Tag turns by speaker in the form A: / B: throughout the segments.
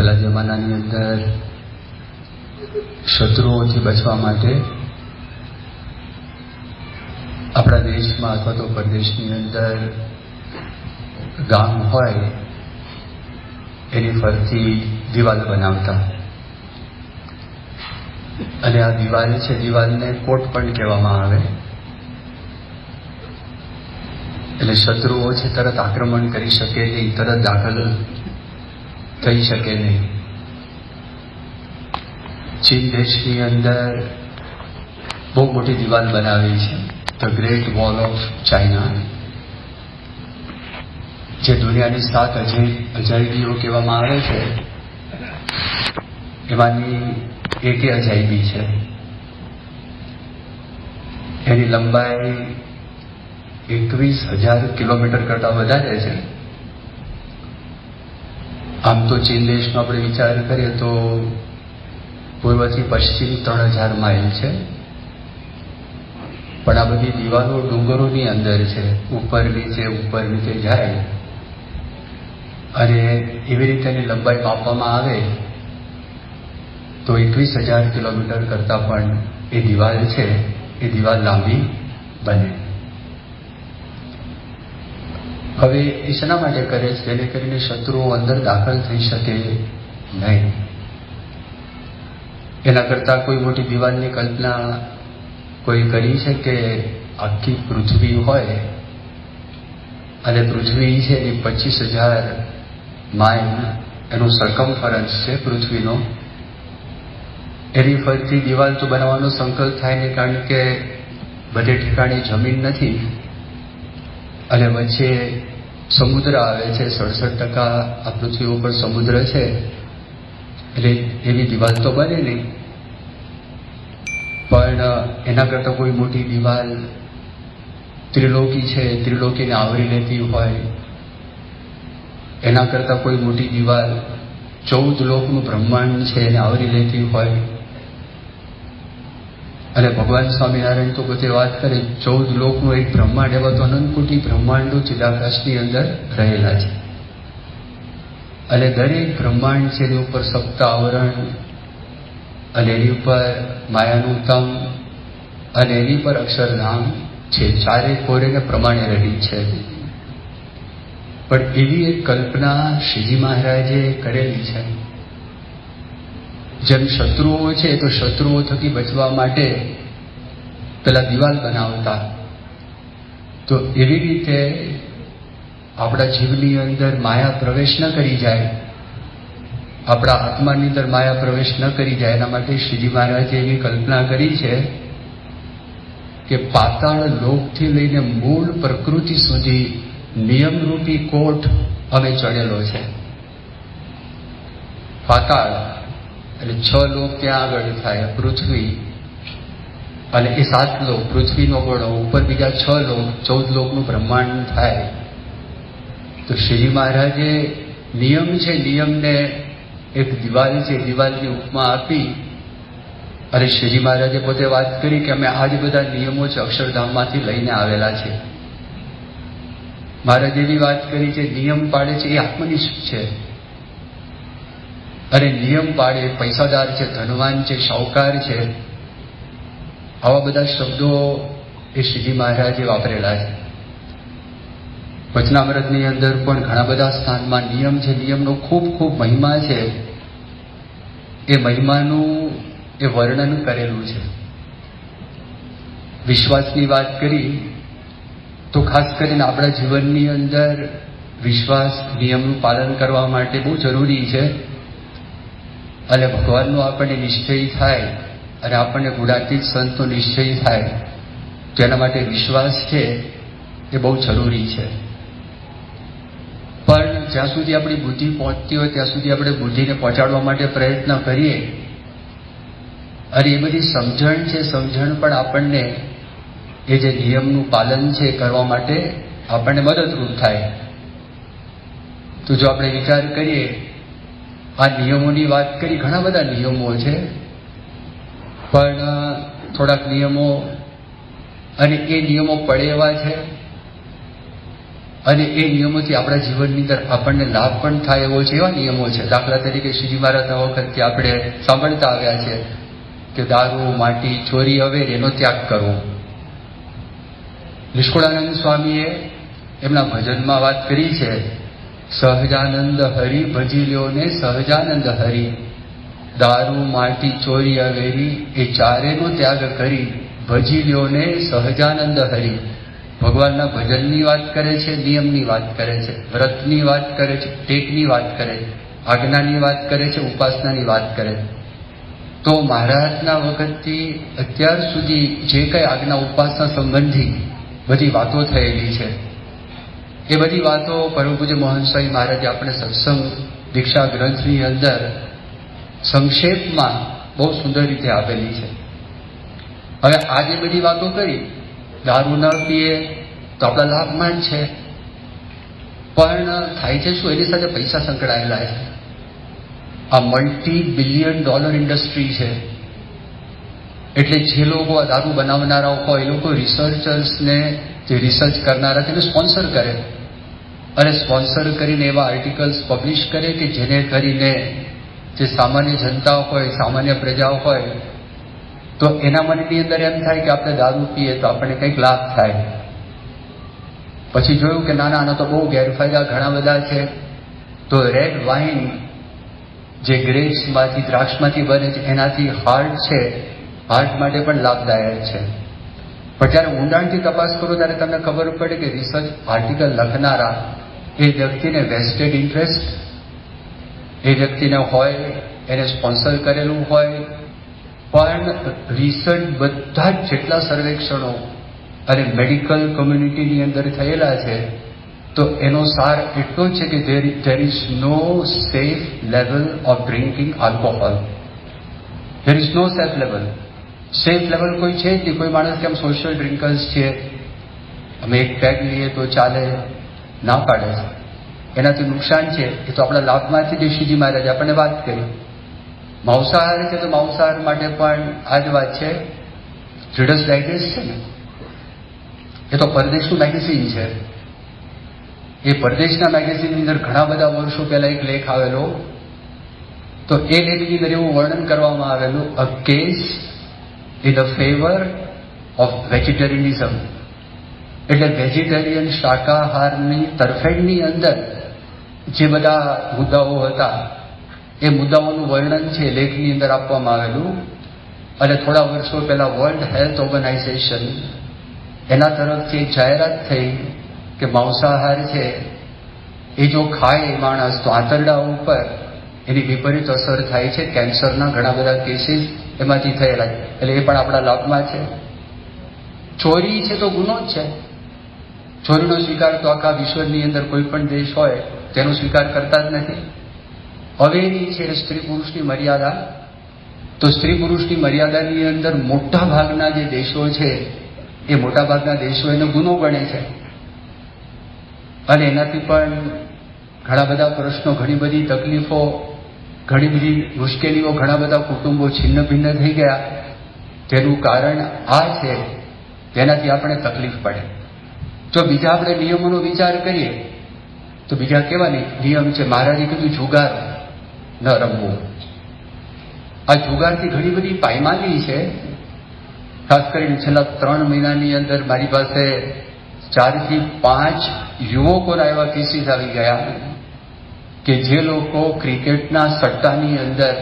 A: પહેલા જમાનાની અંદર શત્રુઓથી બચવા માટે આપણા દેશમાં અથવા તો પરદેશની અંદર ગામ હોય એની ફરતી દિવાલ બનાવતા, અને આ દિવાલ છે, દિવાલને કોટ પણ કહેવામાં આવે. એટલે શત્રુઓ છે તરત આક્રમણ કરી શકે નહીં, તરત દાખલ થઈ શકે નહીં. ચીન દેશની અંદર બહુ મોટી દિવાલ બનાવી છે, the great wall of China, જે દુનિયાની 7 અજાયબીઓ કહેવામાં આવે છે. એમાંની એક અજાયબી છે. એની લંબાઈ 21,000 કિલોમીટર કરતાં વધારે છે. આમ તો ચીન દેશનો આપણે વિચાર કરીએ તો પૂર્વથી પશ્ચિમ 3,000 માઇલ છે, પણ આ બધી દિવાલો ડુંગરોની અંદર છે, ઉપર નીચે જાય, અને એવી રીતે એની લંબાઈ માપવામાં આવે તો 21,000 કિલોમીટર કરતાં પણ એ દિવાલ છે, એ દિવાલ લાંબી બને. હવે એ શેના માટે કરે છે? જેને કરીને શત્રુઓ અંદર દાખલ થઈ શકે નહીં. એના કરતાં કોઈ મોટી દિવાલની કલ્પના કોઈ કરી છે કે આખી પૃથ્વી હોય અને પૃથ્વી છે એ 25,000 માઇલ એનું સરકમફરન્સ છે પૃથ્વીનો. એની ફરતી દિવાલ તો બનાવવાનો સંકલ્પ થાય નહીં, કારણ કે બધે ઠેકાણે જમીન નથી અને વચ્ચે સમુદ્ર આવે છે. 67% આ પૃથ્વી ઉપર સમુદ્ર છે, એટલે એવી દિવાલ તો બને નહીં. પણ એના કરતાં કોઈ મોટી દિવાલ ત્રિલોકી છે, ત્રિલોકીને આવરી લેતી હોય, એના કરતાં કોઈ મોટી દિવાલ 14 લોકનું બ્રહ્માંડ છે એને આવરી લેતી હોય. અને ભગવાન સ્વામિનારાયણ તો પોતે વાત કરે, 14 લોકનું એક બ્રહ્માંડ, એવા તો અનંત કોટી બ્રહ્માંડો ચિદાકાશની અંદર રહેલા છે. અને દરેક બ્રહ્માંડ છે એની ઉપર સપ્ત આવરણ, અને એની ઉપર માયાનું તમ, અને એની પર અક્ષરધામ છે. 4 કોરેને પ્રમાણે રહી છે. પણ એવી એક કલ્પના શ્રીજી મહારાજે કરેલી છે. જેમ શત્રુઓ છે તો શત્રુઓ થકી બચવા માટે પેલા દિવાલ બનાવતા, તો એવી રીતે આપણા જીવની અંદર માયા પ્રવેશ ન કરી જાય, આપણા આત્માની અંદર માયા પ્રવેશ ન કરી જાય, એના માટે શ્રીજી મહારાજે એવી કલ્પના કરી છે કે પાતાળ લોકથી લઈને મૂળ પ્રકૃતિ સુધી નિયમરૂપી કોટ અમે ચડેલો છે. પાતાળ એટલે 6 લોક ત્યાં આગળ થાય, પૃથ્વી, અને એ 7 લોક પૃથ્વીનો ગણો, ઉપર બીજા 6 લોક, 14 લોકનું બ્રહ્માંડ થાય. તો શ્રીજી મહારાજે નિયમ છે, નિયમને એક દિવાલ છે, દિવાલની ઉપમા આપી અને શ્રીજી મહારાજે પોતે વાત કરી કે અમે આ જ બધા નિયમો છે અક્ષરધામમાંથી લઈને આવેલા છે. મહારાજ એવી વાત કરી છે, નિયમ પાડે છે એ આત્મનિષ્ઠ છે, અને નિયમ પાડે પૈસાદાર છે, ધનવાન છે, શાહુકાર છે, આવા બધા શબ્દો એ શ્રીજી મહારાજે વાપરેલા છે. વચનામૃતની અંદર પણ ઘણા બધા સ્થાનમાં નિયમ છે, નિયમનો ખૂબ ખૂબ મહિમા છે. એ મહિમાનું એ વર્ણન કરેલું છે. વિશ્વાસની વાત કરી તો ખાસ કરીને આપણા જીવનની અંદર વિશ્વાસ, નિયમનું પાલન કરવા માટે બહુ જરૂરી છે. અને ભગવાનનો આપણને નિશ્ચય થાય અને આપણને ગુણાતીત સંતનો નિશ્ચય થાય, તેના માટે વિશ્વાસ છે એ બહુ જરૂરી છે. પણ જ્યાં સુધી આપણી બુદ્ધિ પહોંચતી હોય ત્યાં સુધી આપણે બુદ્ધિને પહોંચાડવા માટે પ્રયત્ન કરીએ, અને એ બધી સમજણ છે, સમજણ પણ આપણને એ જે નિયમનું પાલન છે કરવા માટે આપણને મદદરૂપ થાય. તો જો આપણે વિચાર કરીએ, આ નિયમોની વાત કરી, ઘણા બધા નિયમો છે, પણ થોડાક નિયમો, અને એ નિયમો પડે એવા છે અને એ નિયમોથી આપણા જીવનની અંદર આપણને લાભ પણ થાય એવો છે એવા નિયમો છે. દાખલા તરીકે શ્રીજી મહારાજના વખતથી આપણે સાંભળતા આવ્યા છે કે દારૂ, માટી, ચોરી, અવેર એનો ત્યાગ કરવો. નિષ્કુળાનંદ સ્વામીએ એમના ભજનમાં વાત કરી છે, સહજાનંદ હરિ ભજી લ્યો ને સહજાનંદ હરિ, દારૂ, માટી, ચોરી, અવેરી એ ચારેનો ત્યાગ કરી ભજી લ્યો ને સહજાનંદ હરિ. ભગવાનના ભજનની વાત કરે છે, નિયમની વાત કરે છે, વ્રતની વાત કરે છે, ટેકની વાત કરે છે, આજ્ઞાની વાત કરે છે, ઉપાસનાની વાત કરે. તો મહારાજના વખતથી અત્યાર સુધી જે કંઈ આજ્ઞા ઉપાસના સંબંધી બધી વાતો થયેલી છે એ બધી વાતો પરમ પૂજ્ય મોહન સ્વામી મહારાજે આપણે સત્સંગ દીક્ષા ગ્રંથની અંદર સંક્ષેપમાં બહુ સુંદર રીતે આપેલી છે. હવે આ જે બધી વાતો કરી, દારૂ ન પીએ તો આપણા લાભમાં જ છે, પણ થાય છે શું, એની સાથે પૈસા સંકળાયેલા છે. આ $multi-billion ઇન્ડસ્ટ્રી છે. એટલે જે લોકો આ દારૂ બનાવનારા હોય એ લોકો રિસર્ચર્સને, જે રિસર્ચ કરનારા તેને સ્પોન્સર કરે અને સ્પોન્સર કરીને એવા આર્ટિકલ્સ પબ્લિશ કરે કે જેને કરીને જે સામાન્ય જનતા હોય, સામાન્ય પ્રજા હોય, તો એના મનની અંદર એમ થાય કે આપણે દારૂ પીએ તો આપણને કંઈક લાભ થાય. પછી જોયું કે ના આનો તો બહુ ગેરફાયદા ઘણા બધા છે. તો રેડ વાઇન જે ગ્રેપ્સમાંથી, દ્રાક્ષમાંથી બને છે, એનાથી હાર્ટ છે, હાર્ટ માટે પણ લાભદાયક છે. પણ જ્યારે ઊંડાણથી તપાસ કરો ત્યારે તમને ખબર પડે કે રિસર્ચ આર્ટિકલ લખનારા એ વ્યક્તિને વેસ્ટેડ ઇન્ટરેસ્ટ એ વ્યક્તિને હોય, એને સ્પોન્સર કરેલું હોય, પણ રિસર્ચ બધા જ જેટલા સર્વેક્ષણો અને મેડિકલ કમ્યુનિટીની અંદર થયેલા છે તો એનો સાર એટલો છે કે there is no safe level of drinking alcohol. There is no safe level. Safe level કોઈ છે જ નહીં. કોઈ માણસ કે આમ સોશિયલ ડ્રિંકર્સ છે, અમે એક પેગ લઈએ તો ચાલે, ના પાડે છે. એનાથી નુકસાન છે એ તો આપણા લાભમાંથી જ શ્રીજી મહારાજ આપણને વાત કરી. માંસાહાર છે તો માંસાહાર માટે પણ આ જ વાત છે. રીડર્સ ડાયજેસ્ટ છે ને, એ તો પરદેશનું મેગેઝિન છે. એ પરદેશના મેગેઝિનની અંદર ઘણા બધા વર્ષો પહેલા એક લેખ આવેલો, તો એ લેખની અંદર એવું વર્ણન કરવામાં આવેલું, a case in the favour of vegetarianism. એટલે વેજીટેરિયન શાકાહારની તરફેણની અંદર જે બધા મુદ્દાઓ હતા એ મુદ્દાઓનું વર્ણન છે લેખની અંદર આપવામાં આવેલું. અને થોડા વર્ષો પહેલા વર્લ્ડ હેલ્થ ઓર્ગેનાઇઝેશન એના તરફથી એક જાહેરાત થઈ કે માંસાહાર છે એ જો ખાય માણસ તો આંતરડા ઉપર એની વિપરીત અસર થાય છે. કેન્સરના ઘણા બધા કેસીસ એમાંથી થયેલા, એટલે એ પણ આપણા લાભમાં છે. ચોરી છે તો ગુનો જ છે. ચોરીનો સ્વીકાર તો આખા વિશ્વની અંદર કોઈ પણ દેશ હોય તેનો સ્વીકાર કરતા જ નથી. અવેરી છે સ્ત્રી પુરુષની મર્યાદા, તો સ્ત્રી પુરુષની મર્યાદાની અંદર મોટા ભાગના જે દેશો છે એ મોટા ભાગના દેશો એનો ગુનો ગણે છે. અને એનાથી પણ ઘણા બધા પ્રશ્નો, ઘણી બધી તકલીફો, ઘણી બધી મુશ્કેલીઓ, ઘણા બધા કુટુંબો છિન્ન ભિન્ન થઈ ગયા. તેનું કારણ આ છે, તેનાથી આપણે તકલીફ પડે. જો બીજા આપણે નિયમોનો વિચાર કરીએ તો બીજા કેવા નિયમ છે. મહારાજે કીધું જુગાર ન રમવું. આ જુગારથી ઘણી બધી પાયમાલી છે. ખાસ કરીને છેલ્લા 3 મહિનાની અંદર મારી પાસે 4 થી 5 યુવકોના એવા કેસીસ આવી ગયા કે જે લોકો ક્રિકેટના સટ્ટાની અંદર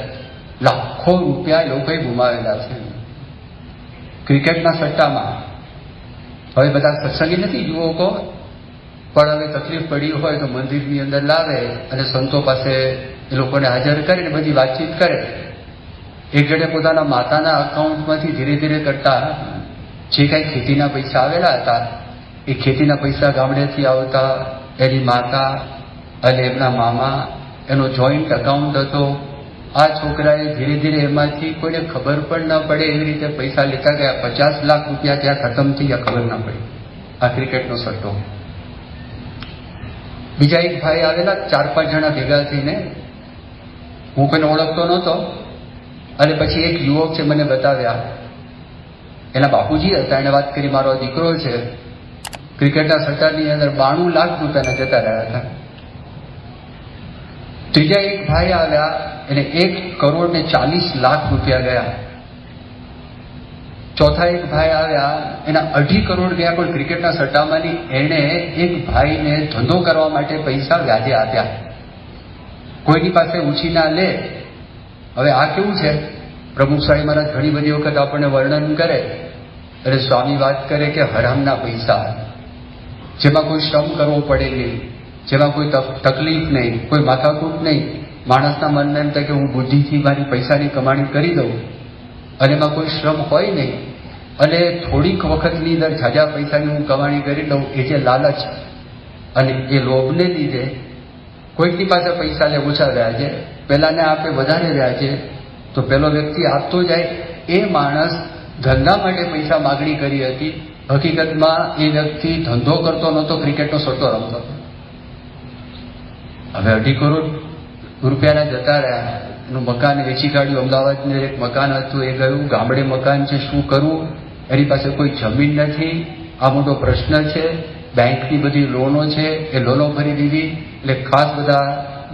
A: લાખો રૂપિયા લોકોએ ગુમાવેલા છે ક્રિકેટના સટ્ટામાં. હવે બધા સત્સંગી નથી યુવકો, પણ હવે તકલીફ પડી હોય તો મંદિરની અંદર લાવે અને સંતો પાસે એ લોકોને હાજર કરીને બધી વાતચીત કરે. એક જણે પોતાના માતાના અકાઉન્ટમાંથી ધીરે ધીરે કરતા જે કાંઈ ખેતીના પૈસા આવેલા હતા એ ખેતીના પૈસા ગામડેથી આવતા એની માતા અને એમના મામા, એનો જોઈન્ટ અકાઉન્ટ હતો. આ છોકરાએ ધીરે ધીરે એમાંથી કોઈને ખબર પણ ન પડે એવી રીતે પૈસા લેતા ગયા. 50 લાખ રૂપિયા ત્યાં ખતમ થઈ ગયા, ખબર ના પડી. આ ક્રિકેટનો સટ્ટો. બીજા એક ભાઈ આવેલા, 4-5 જણા ભેગા થઈને, હું કોઈને ઓળખતો નહોતો. અને પછી એક યુવક છે મને બતાવ્યા, એના બાપુજી હતા. એને વાત કરી મારો દીકરો છે ક્રિકેટના સટ્ટાની અંદર 92 લાખ રૂપિયાના જતા રહ્યા હતા. ત્રીજા એક ભાઈ આવ્યા, એને 1,40,00,000 રૂપિયા ગયા. ચોથા એક ભાઈ આવ્યા, એના 2.5 કરોડ ગયા, પણ ક્રિકેટના સટ્ટામાંની એણે એક ભાઈને ધંધો કરવા માટે પૈસા વ્યાજે આપ્યા. કોઈની પાસે ઉછીના લે. હવે આ કેવું છે? પ્રમુખ સ્વામી મહારાજ ઘણી બધી વખત આપણને વર્ણન કરે અને સ્વામી વાત કરે કે હરામના પૈસા, જેમાં કોઈ શ્રમ કરવો પડે નહીં, જેમાં કોઈ તકલીફ નહીં, કોઈ માથાકૂટ નહીં. માણસના મનમાં એમ થાય કે હું બુદ્ધિથી મારી પૈસાની કમાણી કરી દઉં અને એમાં કોઈ શ્રમ હોય નહીં, અને થોડીક વખતની અંદર ઝાઝા પૈસાની હું કમાણી કરી દઉં, એ જે લાલચ અને એ લોભને લીધે કોઈકની પાસે પૈસા લે ઓછા રહ્યા છે, પેલાને આપે વધારે રહ્યા છે, તો પેલો વ્યક્તિ આપતો જાય. એ માણસ ધંધા માટે પૈસા માગણી કરી હતી. હકીકતમાં એ વ્યક્તિ ધંધો કરતો નહોતો, ક્રિકેટનો સટ્ટો રમતો. હવે 2.5 કરોડ રૂપિયાના જતા રહ્યા. એનું મકાન વેચી કાઢ્યું. અમદાવાદની એક મકાન હતું, એ ગયું. ગામડે મકાન છે, શું કરવું? એની પાસે કોઈ જમીન નથી. આ મોટો પ્રશ્ન છે. બેંકની બધી લોનો છે, એ લોનો ભરી દીધી. એટલે ખાસ બધા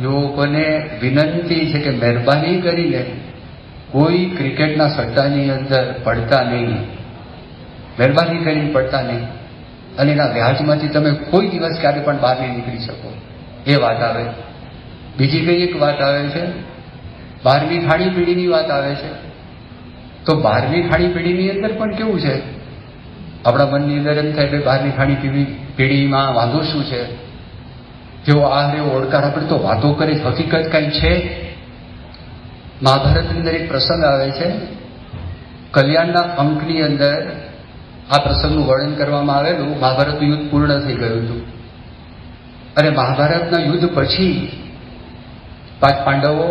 A: યુવકોને વિનંતી છે કે મહેરબાની કરીને કોઈ ક્રિકેટના સટ્ટાની અંદર પડતા નહીં. મહેરબાની કરીને પડતા નહીં. અને એના વ્યાજમાંથી તમે કોઈ દિવસ ક્યારે પણ બહાર નહીં નીકળી શકો. એ વાત આવે. બીજી કઈ એક વાત આવે છે, 12મી ખાણીપીણીની વાત આવે છે. તો 12મી ખાણીપીણીની અંદર પણ કેવું છે? આપણા મનની અંદર એમ થાય કે 12મી ખાણીપીણીમાં વાંધો શું છે? જેવો આ એવો ઓળકાર આપણે તો વાતો કરે, હકીકત કઈ છે? મહાભારતની અંદર એક પ્રસંગ આવે છે. કલ્યાણના અંકની અંદર આ પ્રસંગનું વર્ણન કરવામાં આવેલું. મહાભારતનું યુદ્ધ પૂર્ણ થઈ ગયું હતું અને મહાભારતના યુદ્ધ પછી 5 પાંડવો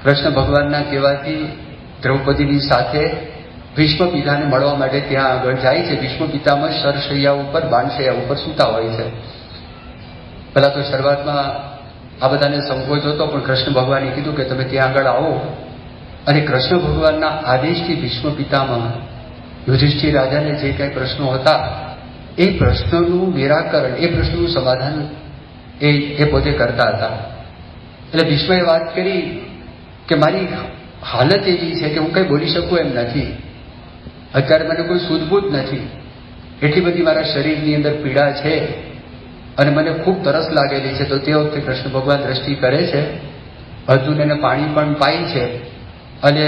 A: કૃષ્ણ ભગવાનના કહેવાથી દ્રૌપદીની સાથે ભીષ્મ પિતાને મળવા માટે ત્યાં આગળ જાય છે. ભીષ્મ પિતામાં શરશૈયા ઉપર, બાણશૈયા ઉપર સૂતા હોય છે. પહેલા તો શરૂઆતમાં આ બધાને સંકોચ હતો, પણ કૃષ્ણ ભગવાને કીધું કે તમે ત્યાં આગળ આવો. અને કૃષ્ણ ભગવાનના આદેશથી ભીષ્મ પિતામાં યુધિષ્ઠિર રાજાને જે કંઈ પ્રશ્નો હતા એ પ્રશ્નોનું નિરાકરણ, એ પ્રશ્નનું સમાધાન એ પોતે કરતા હતા. એટલે ભીષ્મએ વાત કરી કે મારી હાલત એવી છે કે હું કંઈ બોલી શકું એમ નથી. અત્યારે મને કોઈ સૂઝબૂઝ નથી. એટલી બધી મારા શરીરની અંદર પીડા છે અને મને ખૂબ તરસ લાગેલી છે. તો તે વખતે કૃષ્ણ ભગવાન દ્રષ્ટિ કરે છે, અર્જુન એને પાણી પણ પાય છે અને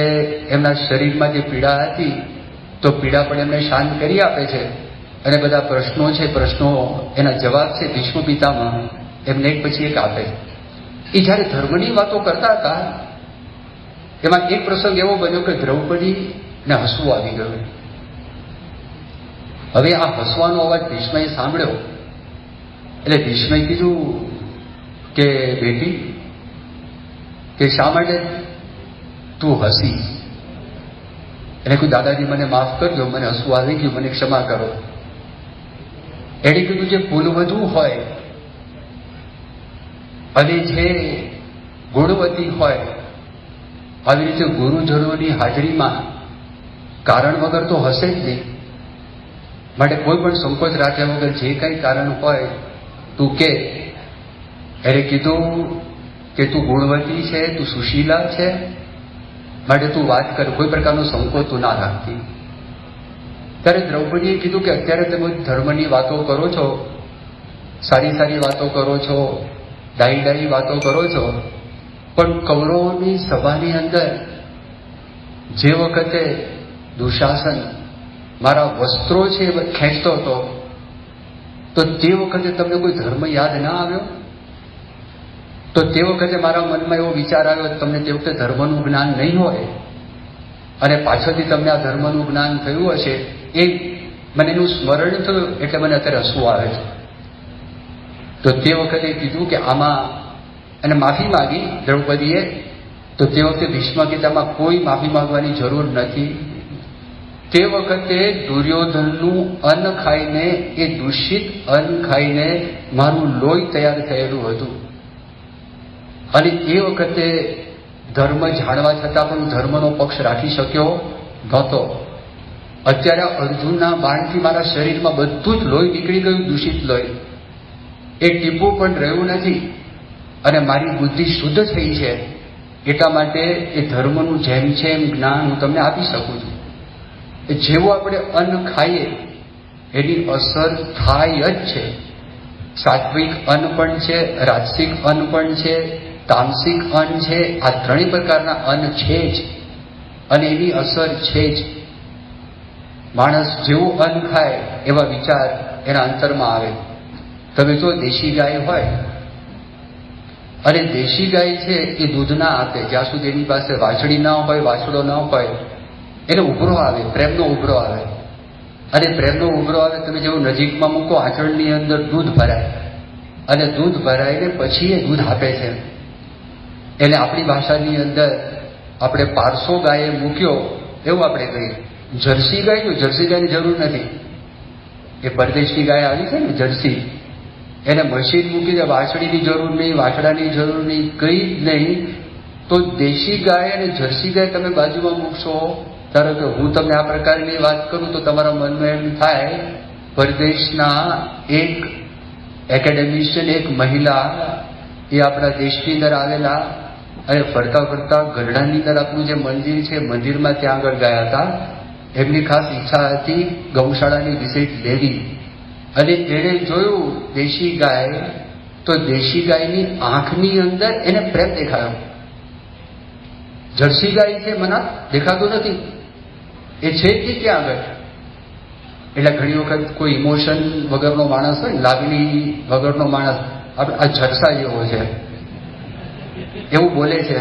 A: એમના શરીરમાં જે પીડા હતી તો પીડા પણ એમને શાંત કરી આપે છે. અને બધા પ્રશ્નો છે, પ્રશ્નો એના જવાબ છે ભીષ્મ પિતામાં એમને એક પછી એક આપે. એ જ્યારે ધર્મની વાતો કરતા હતા એમાં એક પ્રસંગ એવો બન્યો કે દ્રૌપદીને હસવું આવી ગયું. હવે આ હસવાનો અવાજ ભીષ્મએ સાંભળ્યો એટલે ભીષ્મએ કીધું કે બેટી, કે શા માટે તું હસી? એને કોઈ દાદાજી મને માફ કરજો, મને હસવું આવી ગયું, મને ક્ષમા કરો. એણે કીધું જે કુલવધુ હોય અને જે ગુણવતી હોય, આવી રીતે ગુરુજનોની હાજરીમાં કારણ વગર તો હશે જ નહીં. માટે કોઈ પણ સંકોચ રાખ્યા વગર જે કંઈ કારણ હોય તું કે. એને કીધું કે તું ગુણવતી છે, તું સુશીલા છે, માટે તું વાત કર, કોઈ પ્રકારનો સંકોચ તું ના રાખતી. ત્યારે દ્રૌપદીએ કીધું કે અત્યારે તમે ધર્મની વાતો કરો છો, સારી સારી વાતો કરો છો, ડાઈ વાતો કરો છો, પણ કૌરવોની સભાની અંદર જે વખતે દુશાસન મારા વસ્ત્રો છે ખેંચતો હતો તો તે વખતે તમને કોઈ ધર્મ યાદ ના આવ્યો? તો તે વખતે મારા મનમાં એવો વિચાર આવ્યો તમને તે વખતે ધર્મનું જ્ઞાન નહીં હોય અને પાછળથી તમને આ ધર્મનું જ્ઞાન થયું હશે. એ મને એનું સ્મરણ થયું એટલે મને અત્યારે હસવું આવે છે. તો તે વખતે કીધું કે આમાં, અને માફી માગી દ્રૌપદીએ. તો તે વખતે ભીષ્મ ગીતામાં કોઈ માફી માંગવાની જરૂર નથી. તે વખતે દુર્યોધનનું અન્ન ખાઈને, એ દૂષિત અન્ન ખાઈને મારું લોહી તૈયાર થયેલું હતું અને એ વખતે ધર્મ જાણવા છતાં પણ ધર્મનો પક્ષ રાખી શક્યો નહોતો. અત્યારે અર્જુનના બાણથી મારા શરીરમાં બધું જ લોહી નીકળી ગયું, દૂષિત લોહી, એક ટીપું પણ રહ્યું નથી, અને મારી બુદ્ધિ શુદ્ધ થઈ છે. એટલા માટે એ ધર્મનું જેમ છે એમ જ્ઞાન હું તમને આપી શકું છું. જેવું આપણે અન્ન ખાઈએ એની અસર થાય જ છે. સાત્વિક અન્ન પણ છે, રાજસિક અન્ન પણ છે, તામસિક અન્ન છે. આ ત્રણેય પ્રકારના અન્ન છે જ, અને એની અસર છે જ. માણસ જેવું અન્ન ખાય એવા વિચાર એના અંતરમાં આવે. તમે જો દેશી ગાય હોય, અને દેશી ગાય છે એ દૂધ ના આપે જ્યાં સુધી એની પાસે વાછડી ના હોય, વાછડો ના હોય, એને ઉભરો આવે, પ્રેમનો ઉભરો આવે. અને પ્રેમનો ઉભરો આવે, તમે જેવું નજીકમાં મૂકો, આંચળની અંદર દૂધ ભરાય, અને દૂધ ભરાઈને પછી એ દૂધ આપે છે. એને આપણી ભાષાની અંદર આપણે પારસો ગાયે મૂક્યો એવું આપણે કહીએ. જર્સી ગાય, તો જર્સી ગાયની જરૂર નથી. એ પરદેશની ગાય આવી છે ને જર્સી, એને મશીન મૂકી દે, વાછડીની જરૂર નહીં, વાછડાની જરૂર નહીં, કંઈ જ નહીં. તો દેશી ગાય અને જર્સી ગાય તમે બાજુમાં મૂકશો, ધારો કે હું તમને આ પ્રકારની વાત કરું તો તમારા મનમાં એમ થાય, પરદેશના એક એકેડેમિશિયન, એક મહિલા, એ આપણા દેશની અંદર આવેલા, અને ફરતા ફરતા ગરડાની અંદર આપણું જે મંદિર છે, મંદિરમાં ત્યાં આગળ ગયા હતા. એમની ખાસ ઈચ્છા હતી ગૌશાળાની વિઝિટ લેવી, અને એણે જોયું દેશી ગાય, તો દેશી ગાયની આંખની અંદર એને પ્રેમ દેખાયો. જર્સી ગાય છે મને દેખાતું નથી, એ છે કે ક્યાં આગળ. એટલે ઘણી વખત કોઈ ઇમોશન વગરનો માણસ હોય, લાગણી વગરનો માણસ, આ જરસા જેવો છે એવું બોલે છે,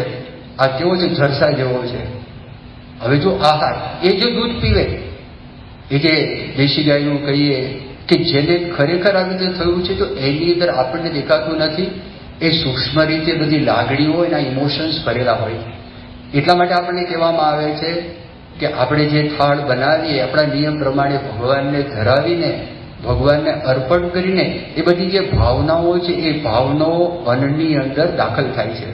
A: આ કેવો છે, જરસા જેવો છે. હવે જો આહાર, એ જે દૂધ પીવે, એ જે દેશી ગાયનું કહીએ કે જેને ખરેખર આવી રીતે થયું છે, તો એની અંદર આપણને દેખાતું નથી. એ સૂક્ષ્મ રીતે બધી લાગણીઓ, એના ઇમોશન્સ ભરેલા હોય. એટલા માટે આપણને કહેવામાં આવે છે કે આપણે જે થાળ બનાવીએ આપણા નિયમ પ્રમાણે ભગવાનને ધરાવીને, ભગવાનને અર્પણ કરીને, એ બધી જે ભાવનાઓ છે એ ભાવનાઓ અન્નની અંદર દાખલ થાય છે.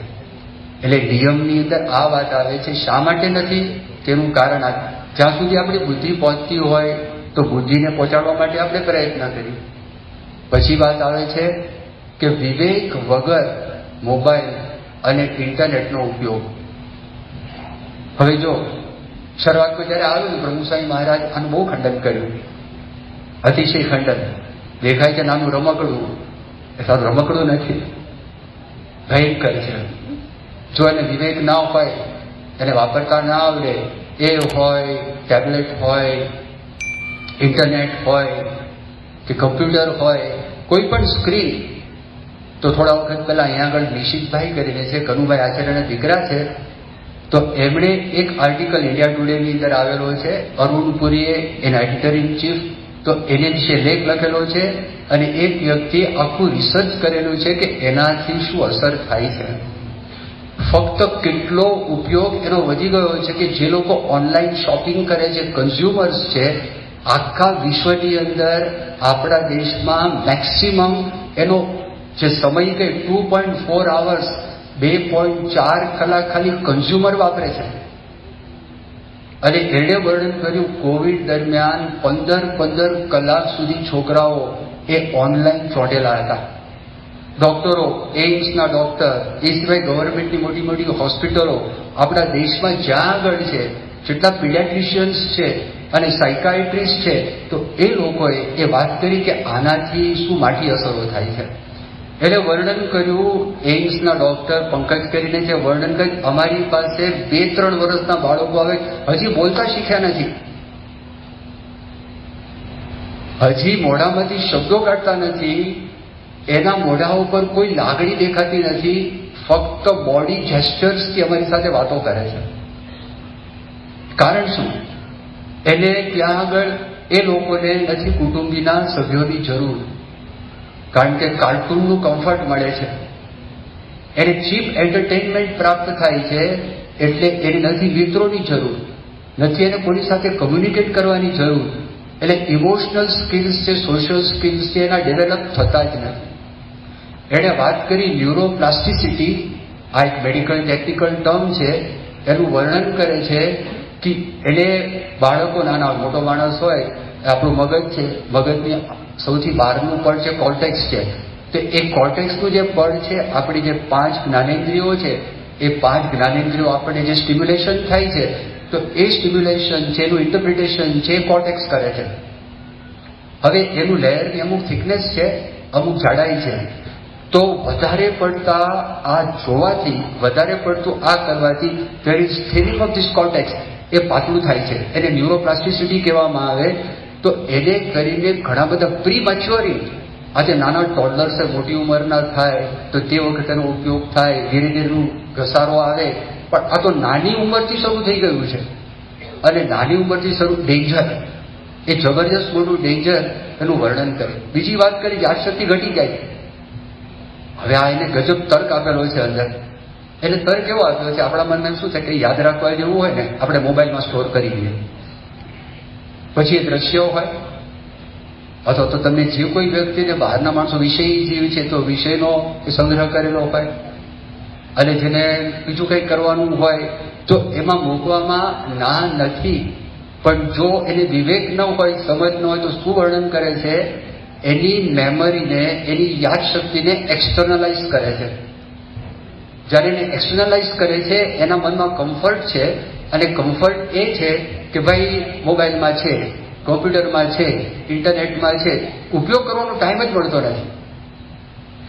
A: એટલે નિયમની અંદર આ વાત આવે છે. શા માટે નથી તેનું કારણ આ, જ્યાં સુધી આપણી બુદ્ધિ પહોંચતી હોય તો બુદ્ધિને પહોંચાડવા માટે આપણે પ્રયત્ન કરીએ. પછી વાત આવે છે કે વિવેક વગર મોબાઈલ અને ઇન્ટરનેટનો ઉપયોગ. હવે જો શરૂઆતમાં જયારે આવ્યું પ્રભુ સ્વામી મહારાજ આનું બહુ ખંડન કર્યું, અતિશય ખંડન. દેખાય છે નાનું રમકડું, એ સારું રમકડું નથી, ભયંકર છે. જો એને વિવેક ના હોય, એને વાપરતા ના આવડે, એ હોય, ટેબ્લેટ હોય, ઇન્ટરનેટ હોય કે કમ્પ્યુટર હોય, કોઈ પણ સ્ક્રીન. તો થોડા વખત પહેલા અહીંયા આગળ નિશિતભાઈ કરીને છે, કનુભાઈ આચાર્યના દીકરા છે, તો એમણે એક આર્ટિકલ ઇન્ડિયા ટુડેની અંદર આવેલો છે, અરુણ પુરીએ, એના એડિટર ઇન ચીફ, તો એને વિશે લેખ લખેલો છે, અને એક વ્યક્તિએ આખું રિસર્ચ કરેલું છે કે એનાથી શું અસર થાય છે. ફક્ત કેટલો ઉપયોગ એનો વધી ગયો છે કે જે લોકો ઓનલાઈન શોપિંગ કરે છે, કન્ઝ્યુમર્સ છે, આખા વિશ્વની અંદર આપણા દેશમાં મેક્સિમમ એનો જે સમય કે 2.4 hours, 2.4 કલાક ખાલી કન્ઝ્યુમર વાપરે છે. અને એણે વર્ણન કર્યું કોવિડ દરમિયાન 15 કલાક સુધી છોકરાઓ એ ઓનલાઈન ચોંટેલા હતા. ડોક્ટરો, એઇમ્સના ડોક્ટર, એ સિવાય ગવર્મેન્ટની મોટી મોટી હોસ્પિટલો આપણા દેશમાં જ્યાં આગળ છે, જેટલા પીડિયાટ્રિશિયન્સ છે અને સાયકાઇટ્રિસ્ટ છે, તો એ લોકોએ એ વાત કરી કે આનાથી શું માઠી અસરો થાય છે. એને વર્ણન કર્યું, એઇમ્સના ડોક્ટર પંકજ કરીને જે વર્ણન કર્યું, અમારી પાસે 2-3 વર્ષના બાળકો આવે, હજી બોલતા શીખ્યા નથી, હજી મોઢામાંથી શબ્દો કાઢતા નથી, એના મોઢા ઉપર કોઈ લાગણી દેખાતી નથી, ફક્ત બોડી જેસ્ચર્સથી અમારી સાથે વાતો કરે છે. કારણ શું? એને ત્યાં આગળ એ લોકોને નથી કુટુંબીના સભ્યોની જરૂર, કારણ કે કાર્ટૂનનું કમ્ફર્ટ મળે છે, એને ચીપ એન્ટરટેનમેન્ટ પ્રાપ્ત થાય છે. એટલે એને નથી મિત્રોની જરૂર, નથી એને કોની સાથે કમ્યુનિકેટ કરવાની જરૂર. એટલે ઇમોશનલ સ્કિલ્સ છે, સોશિયલ સ્કિલ્સ છે, એના ડેવલપ થતા જ નથી. એણે વાત કરી ન્યુરોપ્લાસ્ટિસિટી, આ એક મેડિકલ ટેકનિકલ ટર્મ છે, એનું વર્ણન કરે છે કે એને બાળકો નાના મોટો માણસ હોય, આપણું મગજ છે, મગજની સૌથી બહારનું પડ છે કોર્ટેક્સ છે. તો એ કોર્ટેક્સનું જે પડ છે, આપણી જે 5 જ્ઞાનેન્દ્રિયો છે, એ 5 જ્ઞાનેન્દ્રિયો આપણને જે સ્ટિમ્યુલેશન થાય છે, તો એ સ્ટિમ્યુલેશન છે, એનું ઇન્ટરપ્રિટેશન છે, કોર્ટેક્સ કરે છે. હવે એનું લેયરની અમુક થિકનેસ છે, અમુક જાડાઈ છે. તો વધારે પડતા આ જોવાથી, વધારે પડતું આ કરવાથી there is thinning of this cortex, એ પાતળું થાય છે. એને ન્યુરોપ્લાસ્ટિસિટી કહેવામાં આવે. તો એને કરીને ઘણા બધા પ્રી મેચ્યોરિંગ, આજે નાના ટોડલર્સ મોટી ઉંમરના થાય તો તે વખતે એનો ઉપયોગ થાય, ધીરે ધીરે ઘસારો આવે. પણ આ તો નાની ઉંમરથી શરૂ થઈ ગયું છે. અને નાની ઉંમરથી શરૂ ડેન્જર, એ જબરજસ્ત મોટું ડેન્જર એનું વર્ણન કરે. બીજી વાત કરી, યાદશક્તિ ઘટી જાય. હવે આ એને ગજબ તર્ક આપેલો છે અંદર. એટલે તર્ક એવો આપ્યો છે, આપણા મનમાં શું છે કે યાદ રાખવા જેવું હોય ને, આપણે મોબાઈલમાં સ્ટોર કરી દઈએ. પછી એ દ્રશ્યો હોય, અથવા તો તમને જે કોઈ વ્યક્તિને બહારના માણસો વિષય જીવ છે તો વિષયનો સંગ્રહ કરેલો હોય, અને જેને બીજું કંઈ કરવાનું હોય તો એમાં મૂકવામાં ના નથી. પણ જો એને વિવેક ન હોય, સમજ ન હોય, તો શું વર્ણન કરે છે? એની મેમરીને, એની યાદશક્તિને એક્સટર્નલાઇઝ કરે છે. જ્યારે એને એક્સટર્નલાઇઝ કરે છે, એના મનમાં કમ્ફર્ટ છે. અને કમ્ફર્ટ એ છે કે ભાઈ મોબાઈલમાં છે, કોમ્પ્યુટરમાં છે, ઇન્ટરનેટમાં છે, ઉપયોગ કરવાનો ટાઈમ જ મળતો નથી.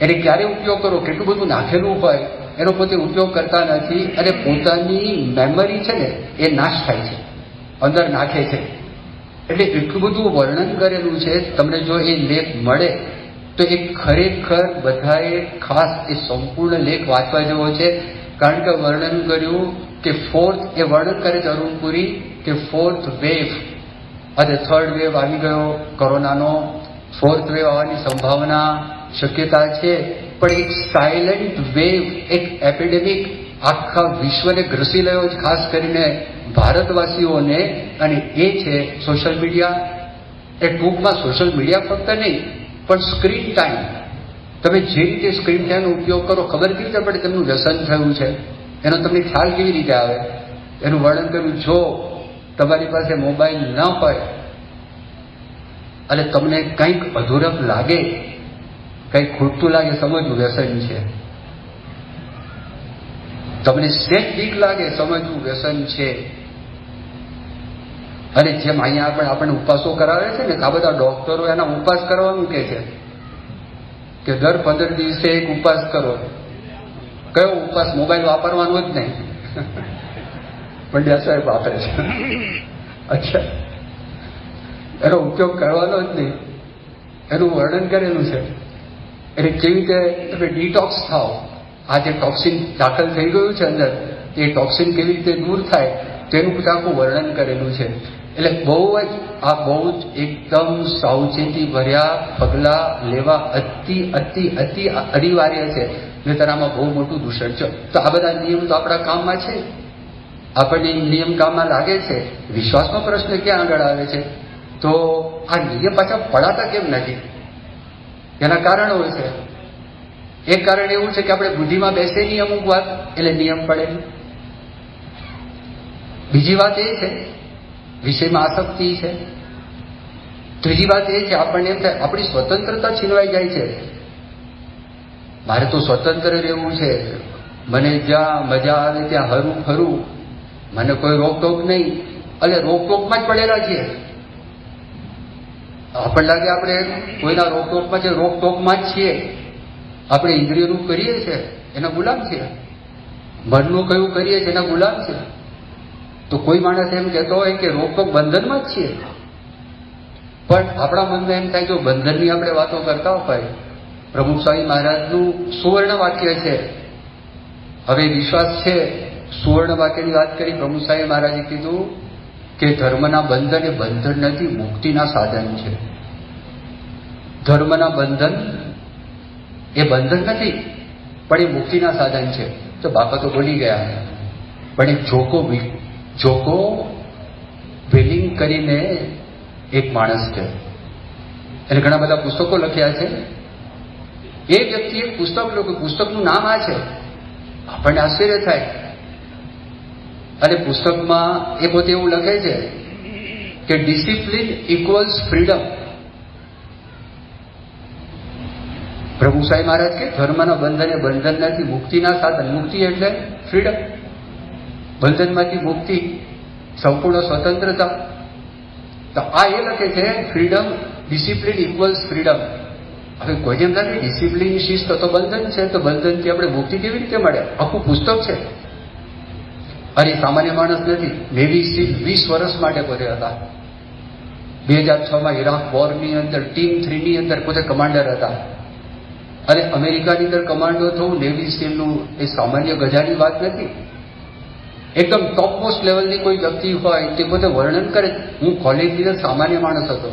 A: એને ક્યારે ઉપયોગ કરો, કેટલું બધું નાખેલું હોય, એનો પોતે ઉપયોગ કરતા નથી. અને પોતાની મેમરી છે ને, એ નાશ થાય છે, અંદર નાખે છે. એટલે એટલું બધું વર્ણન કરેલું છે. તમને જો એ લેખ મળે તો એ ખરેખર બધાએ ખાસ એ સંપૂર્ણ લેખ વાંચવા જેવો છે. કારણ કે વર્ણન કર્યું કે એ વર્ણન કરે છે અરુણપુરી કે 4th વેવ, અને 3rd વેવ આવી ગયો કોરોનાનો, 4th વેવ આવવાની સંભાવના, શક્યતા છે. પણ એક સાયલેન્ટ વેવ, એક એપિડેમિક આખા વિશ્વને ગ્રસી રહ્યો છે, ખાસ કરીને ભારતવાસીઓને. અને એ છે સોશિયલ મીડિયા. એ ટૂંકમાં સોશિયલ મીડિયા ફક્ત નહીં, પણ સ્ક્રીન ટાઈમ. તમે જે રીતે સ્ક્રીન ટાઈમનો ઉપયોગ કરો, ખબર કેવી રીતે પડે તેમનું વ્યસન થયું છે, એનો તમને ખ્યાલ કેવી રીતે આવે? એનું વર્ણન કર્યું. જો તમારી પાસે મોબાઈલ ન હોય અને તમને કંઈક અધૂરપ લાગે, કંઈક ખૂટતું લાગે, સમજવું વ્યસન છે. તમને સેજ બીક લાગે, સમજવું વ્યસન છે. અને જેમ અહીંયા આપણને ઉપાસો કરાવે છે ને, આ બધા ડોક્ટરો એના ઉપવાસ કરવાનું કે છે કે દર 15 દિવસે એક ઉપવાસ કરો. કયો ઉપવાસ? મોબાઈલ વાપરવાનો જ નહીં. પંડ્યા સાહેબ વાપરે છે. અચ્છા, એનો ઉપયોગ કરવાનો જ નહીં, એનું વર્ણન કરેલું છે. એટલે કેવી રીતે તમે ડિટોક્સ થાવ, આ જે ટોક્સિન દાખલ થઈ ગયું છે અંદર, એ ટોક્સિન કેવી રીતે દૂર થાય તેનું આખું વર્ણન કરેલું છે. એટલે બહુ જ એકદમ સાવચેતી ભર્યા પગલાં લેવા અતિ અનિવાર્ય છે. નહીંતર આમાં બહુ મોટું દૂષણ છે. તો આ બધા નિયમ તો આપણા કામમાં છે, આપણને નિયમ કામમાં લાગે છે. વિશ્વાસનો પ્રશ્ન ક્યાં આગળ આવે છે? તો આ નિયમ પાછા પડાતા કેમ નથી? એના કારણ હોય છે. એક કારણ એવું છે કે આપણે બુદ્ધિમાં બેસે નહીં અમુક વાત, એટલે નિયમ પડે નહીં. બીજી વાત એ છે વિષયમાં આસક્તિ છે. ત્રીજી વાત એ છે આપણને એમ થાય આપણી સ્વતંત્રતા છીનવાઈ જાય છે. મારે તો સ્વતંત્ર રહેવું છે, મને જ્યાં મજા આવે ત્યાં હરું ફરું, મને કોઈ રોકટોક નહીં. એટલે રોકટોકમાં જ પડેલા છીએ. આપણને લાગે આપણે કોઈના રોકટોકમાં જ છીએ. આપણે ઇન્દ્રિયનું કરીએ છીએ, એના ગુલામ છીએ. મનનું કયું કરીએ છીએ, એના ગુલામ છે. તો કોઈ માણસ એમ કહેતો હોય કે રોકટોક બંધનમાં જ છીએ, પણ આપણા મનમાં એમ થાય જો બંધનની આપણે વાતો કરતા હોય. પ્રમુખ સ્વામી મહારાજનું સુવર્ણ વાક્ય છે. હવે વિશ્વાસ છે, સુવર્ણ વાક્યની વાત કરી. પ્રમુખ સ્વામી મહારાજે કીધું કે ધર્મના બંધન એ બંધન નથી, મુક્તિના સાધન છે. ધર્મના બંધન એ બંધન નથી, પણ એ મુક્તિના સાધન છે. તો બાપા તો બોલી ગયા, પણ એક જોકો વેલિંગ કરીને એક માણસ છે, એને ઘણા બધા પુસ્તકો લખ્યા છે. એ વ્યક્તિ એક પુસ્તક લખ્યું, પુસ્તકનું નામ આ છે. આપણને આશ્ચર્ય થાય. અને પુસ્તકમાં એ પોતે એવું લખે છે કે ડિસિપ્લિન ઇક્વલ્સ ફ્રીડમ. પ્રભુ સાંઈ મહારાજ કે ધર્મના બંધન એ બંધન નથી, મુક્તિના સાધન. મુક્તિ એટલે ફ્રીડમ, બંધનમાંથી મુક્તિ, સંપૂર્ણ સ્વતંત્રતા. તો આ એ લખે છે ફ્રીડમ, ડિસિપ્લિન ઇક્વલ્સ ફ્રીડમ. હવે કોઈ જેમ નથી ડિસિપ્લિન શિસ્ત તો બંધન છે, તો બંધનથી આપણે મુક્તિ કેવી રીતે મળે? આખું પુસ્તક છે. અરે સામાન્ય માણસ નથી. નેવી સીલ 20 વર્ષ માટે પોતે હતા. 2006માં ઇરાક વોરની અંદર ટીમ 3 ની અંદર પોતે કમાન્ડર હતા. અને અમેરિકાની અંદર કમાન્ડો થવું નેવી સીલનું એ સામાન્ય ગજાની વાત નથી. એકદમ ટોપ મોસ્ટ લેવલની કોઈ વ્યક્તિ હોય તે પોતે વર્ણન કરે, હું કોલેજની અંદર સામાન્ય માણસ હતો,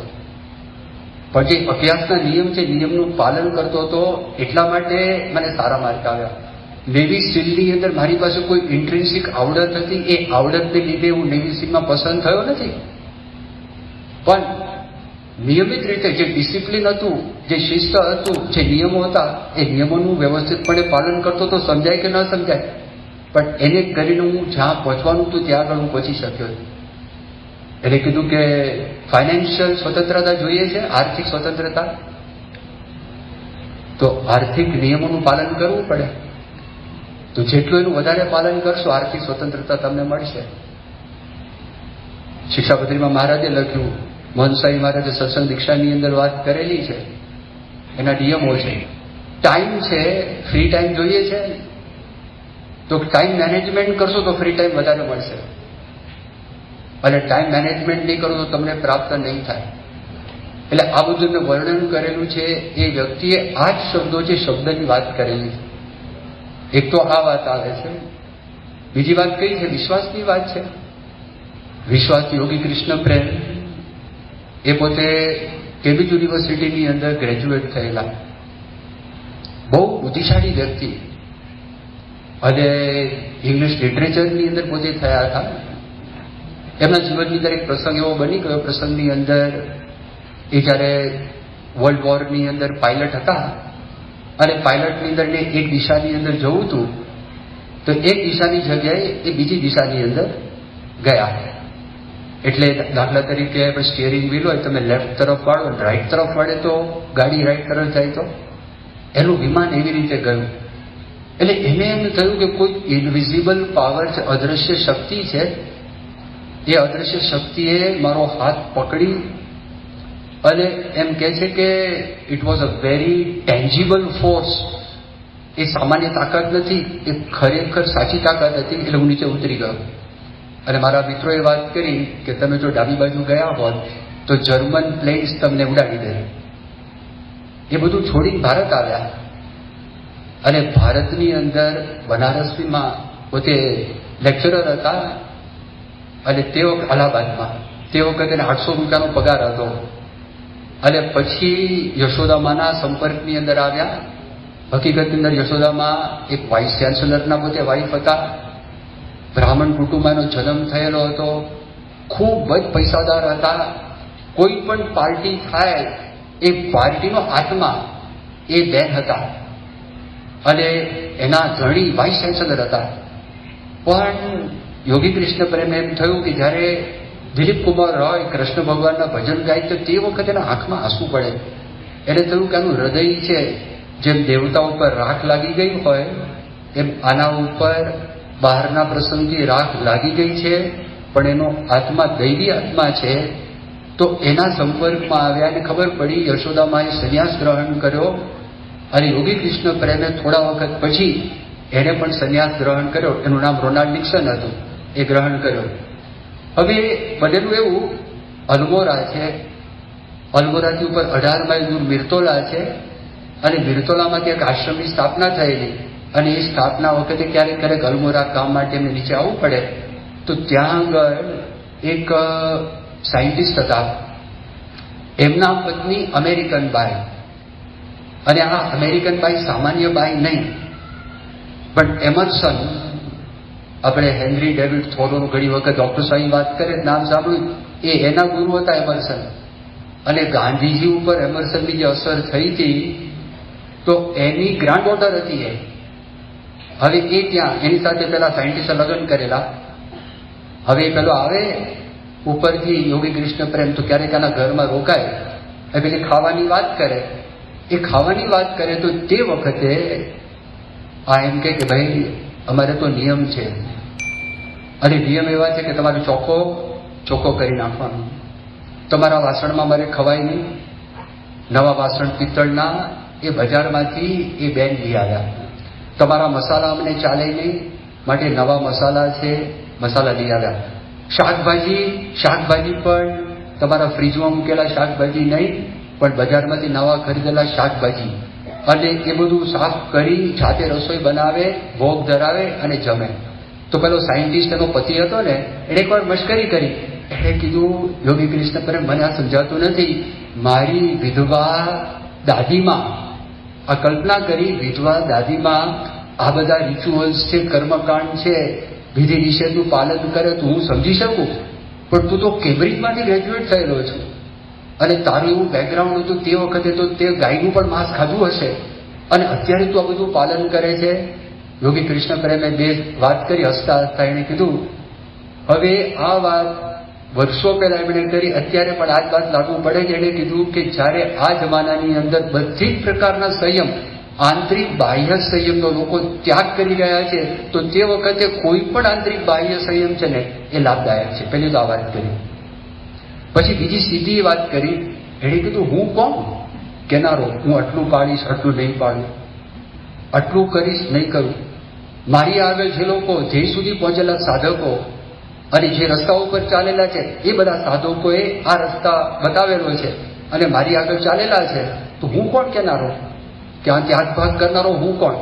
A: પણ જે અભ્યાસના નિયમ છે નિયમનું પાલન કરતો હતો, એટલા માટે મને સારા માર્ક આવ્યા. નેવી સીલની અંદર મારી પાસે કોઈ ઇન્ટ્રિન્સિક આવડત હતી, એ આવડતને લીધે હું નેવી સીલમાં પસંદ થયો નથી. પણ નિયમિત રીતે જે ડિસિપ્લિન હતું, જે શિસ્ત હતું, જે નિયમો હતા, એ નિયમોનું વ્યવસ્થિતપણે પાલન કરતો તો સમજાય કે ન સમજાય, પણ એને કરીને હું જ્યાં પહોંચવાનું હતું ત્યાં આગળ હું પહોંચી શક્યો. એટલે કીધું કે ફાઇનાન્શિયલ સ્વતંત્રતા જોઈએ છે, આર્થિક સ્વતંત્રતા, તો આર્થિક નિયમોનું પાલન કરવું પડે. તો જેટલું એનું વધારે પાલન કરશો આર્થિક સ્વતંત્રતા તમને મળશે. શિક્ષાપત્રીમાં મહારાજે લખ્યું, મહંત સાઈ મહારાજે સત્સંગ દીક્ષાની અંદર વાત કરેલી છે, એના નિયમો છે. ટાઈમ છે, ફ્રી ટાઈમ જોઈએ છે, તો ટાઈમ મેનેજમેન્ટ કરશો તો ફ્રી ટાઈમ વધારે મળશે, અને ટાઈમ મેનેજમેન્ટ નહીં કરો તો તમને પ્રાપ્ત નહીં થાય. એટલે આ બધું વર્ણન કરેલું છે. એ વ્યક્તિએ આ જ શબ્દો છે, શબ્દની વાત કરેલી. એક તો આ વાત આવે છે, બીજી વાત કઈ છે? વિશ્વાસની વાત છે. વિશ્વાસ યોગી કૃષ્ણ પ્રેમ, એ પોતે કેમ્બ્રિજ યુનિવર્સિટીની અંદર ગ્રેજ્યુએટ થયેલા, બહુ બુદ્ધિશાળી વ્યક્તિ, અને ઇંગ્લિશ લિટરેચરની અંદર પોતે થયા હતા. એમના જીવનની અંદર એક પ્રસંગ એવો બની ગયો, પ્રસંગની અંદર એ જ્યારે વર્લ્ડ વોરની અંદર પાયલટ હતા, અને પાયલટની અંદર એક દિશાની અંદર જવું હતું, તો એક દિશાની જગ્યાએ એ બીજી દિશાની અંદર ગયા. એટલે દાખલા તરીકે આપણે સ્ટિયરિંગ વ્હીલ હોય, તમે લેફ્ટ તરફ વાળો, રાઈટ તરફ વાળે તો ગાડી રાઈટ તરફ જાય, તો એનું વિમાન એવી રીતે ગયું. એટલે એને એમ થયું કે કોઈ ઇનવિઝિબલ પાવર છે, અદ્રશ્ય શક્તિ છે, એ અદ્રશ્ય શક્તિએ મારો હાથ પકડી, અને એમ કહે છે કે it was a very tangible force. એ સામાન્ય તાકાત નથી, એ ખરેખર સાચી તાકાત હતી. એટલે હું નીચે ઉતરી ગયો. અને મારા મિત્રોએ વાત કરી કે તમે જો ડાબી બાજુ ગયા હોત તો જર્મન પ્લેન્સ તમને ઉડાડી દે. એ બધું છોડીને ભારત આવ્યા, અને ભારતની અંદર બનારસમાં પોતે લેક્ચરર હતા, અને તે વખત અલ્હાબાદમાં તે વખતે 800 રૂપિયાનો પગાર હતો. અને પછી યશોદામાના સંપર્કની અંદર આવ્યા. હકીકતની અંદર યશોદામાં એક વાઇસ ચાન્સેલરના પોતે વાઇફ હતા, બ્રાહ્મણ કુટુંબમાં જન્મ થયેલો હતો, ખૂબ જ પૈસાદાર હતા. કોઈ પણ પાર્ટી થાય એ પાર્ટીનો આત્મા એ બેન હતા, અને એના ધણી વાઇસ ચાન્સેલર હતા. પણ યોગી કૃષ્ણ પ્રેમ એમ થયું કે જ્યારે દિલીપ કુમાર રોય કૃષ્ણ ભગવાનના ભજન ગાય તો તે વખતે એના આંખમાં આંસુ પડે. એને થયું કે આનું હૃદય છે, જેમ દેવતા ઉપર રાખ લાગી ગઈ હોય એમ આના ઉપર બહારના પ્રસંગથી રાખ લાગી ગઈ છે, પણ એનો આત્મા દૈવી આત્મા છે. તો એના સંપર્કમાં આવ્યા અને ખબર પડી. યશોદામાએ સંન્યાસ ગ્રહણ કર્યો, અને યોગી કૃષ્ણ પ્રેમે થોડા વખત પછી એને પણ સંન્યાસ ગ્રહણ કર્યો. એનું નામ રોનાલ્ડ નિક્સન હતું, એ ગ્રહણ કર્યો. હવે બનેલું એવું, અલ્મોરા છે, અલ્મોરાથી ઉપર 18 માઇલ દૂર મિર્તોલા છે, અને મિર્તોલામાંથી એક આશ્રમની સ્થાપના થયેલી. અને એ સ્થાપના વખતે ક્યારેક ક્યારેક અલ્મોરા કામ માટે એમને નીચે આવવું પડે, તો ત્યાં આગળ એક સાયન્ટિસ્ટ હતા, એમના પત્ની અમેરિકન બાઈ. અને આ અમેરિકન બાઈ સામાન્ય બાઈ નહીં, પણ એમર્સન, આપણે હેનરી ડેવિડ થોરોનું ઘણી વખત ડોક્ટર સાહેબ વાત કરે, નામ સાંભળ્યું, એ એના ગુરુ હતા એમર્સન. અને ગાંધીજી ઉપર એમર્સનની જે અસર થઈ હતી, તો એની ગ્રાન્ડ ડોટર હતી એ. હવે એ ત્યાં એની સાથે પેલા સાયન્ટિસ્ટે લગ્ન કરેલા, હવે પેલો આવે ઉપરથી યોગી કૃષ્ણ પ્રેમ તો ક્યારેક આના ઘરમાં રોકાય, એ પેલી ખાવાની વાત કરે. એ ખાવાની વાત કરે તો તે વખતે આ એમ કે ભાઈ અમારે તો નિયમ છે, અને નિયમ એવા છે કે તમારે ચોખ્ખો કરી નાખવાનો. તમારા વાસણમાં મારે ખવાય નહીં. નવા વાસણ પિત્તળના એ બજારમાંથી એ બેન લઈ આવ્યા. તમારા મસાલા અમને ચાલે નહીં, માટે નવા મસાલા છે, મસાલા લઈ આવ્યા. શાકભાજી પણ તમારા ફ્રીજમાં મૂકેલા શાકભાજી નહીં, પણ બજારમાંથી નવા ખરીદેલા શાકભાજી. અને એ બધું સાફ કરી જાતે રસોઈ બનાવે, ભોગ ધરાવે અને જમે. તો પેલો સાયન્ટિસ્ટ એનો પતિ હતો ને, એને એકવાર મશ્કરી કરી. એણે કીધું, યોગી કૃષ્ણ પર મને આ સમજાતું નથી. મારી વિધવા દાદીમાં, આ કલ્પના કરી, વિધવા દાદીમાં આ બધા રિચ્યુઅલ્સ છે, કર્મકાંડ છે, વિધિ નિષેધનું પાલન કરે તો હું સમજી શકું, પણ તું તો કેમ્બ્રિજમાંથી ગ્રેજ્યુએટ થયેલો છે અને તારું એવું બેકગ્રાઉન્ડ હતું, તે વખતે તો તે ગાયનું પણ માંસ ખાધું હશે, અને અત્યારે તું આ બધું પાલન કરે છે. યોગી કૃષ્ણ પ્રેમે બે વાત કરી, હસતા હસતા એણે કીધું, હવે આ વાત વર્ષો પહેલા એમણે કરી, અત્યારે પણ આ જ વાત લાગુ પડે છે. એણે કીધું કે જ્યારે આ જમાનાની અંદર બધી જ પ્રકારના સંયમ, આંતરિક બાહ્ય સંયમનો લોકો ત્યાગ કરી રહ્યા છે, તો તે વખતે કોઈ પણ આંતરિક બાહ્ય સંયમ છે ને એ લાભદાયક છે. પહેલી તો આ વાત કરી. પછી બીજી સીધી વાત કરી. એણે કીધું, હું કોણ કેનારો, હું આટલું પાડીશ, આટલું નહીં પાડું, આટલું કરીશ, નહીં કરું. મારી આગળ જે લોકો ધ્યેય સુધી પહોંચેલા સાધકો અને જે રસ્તા ઉપર ચાલેલા છે, એ બધા સાધકોએ આ રસ્તા બતાવેલો છે અને મારી આગળ ચાલેલા છે, તો હું કોણ કેનારો, ક્યાં ત્યાગ ભાગ કરનારો હું કોણ?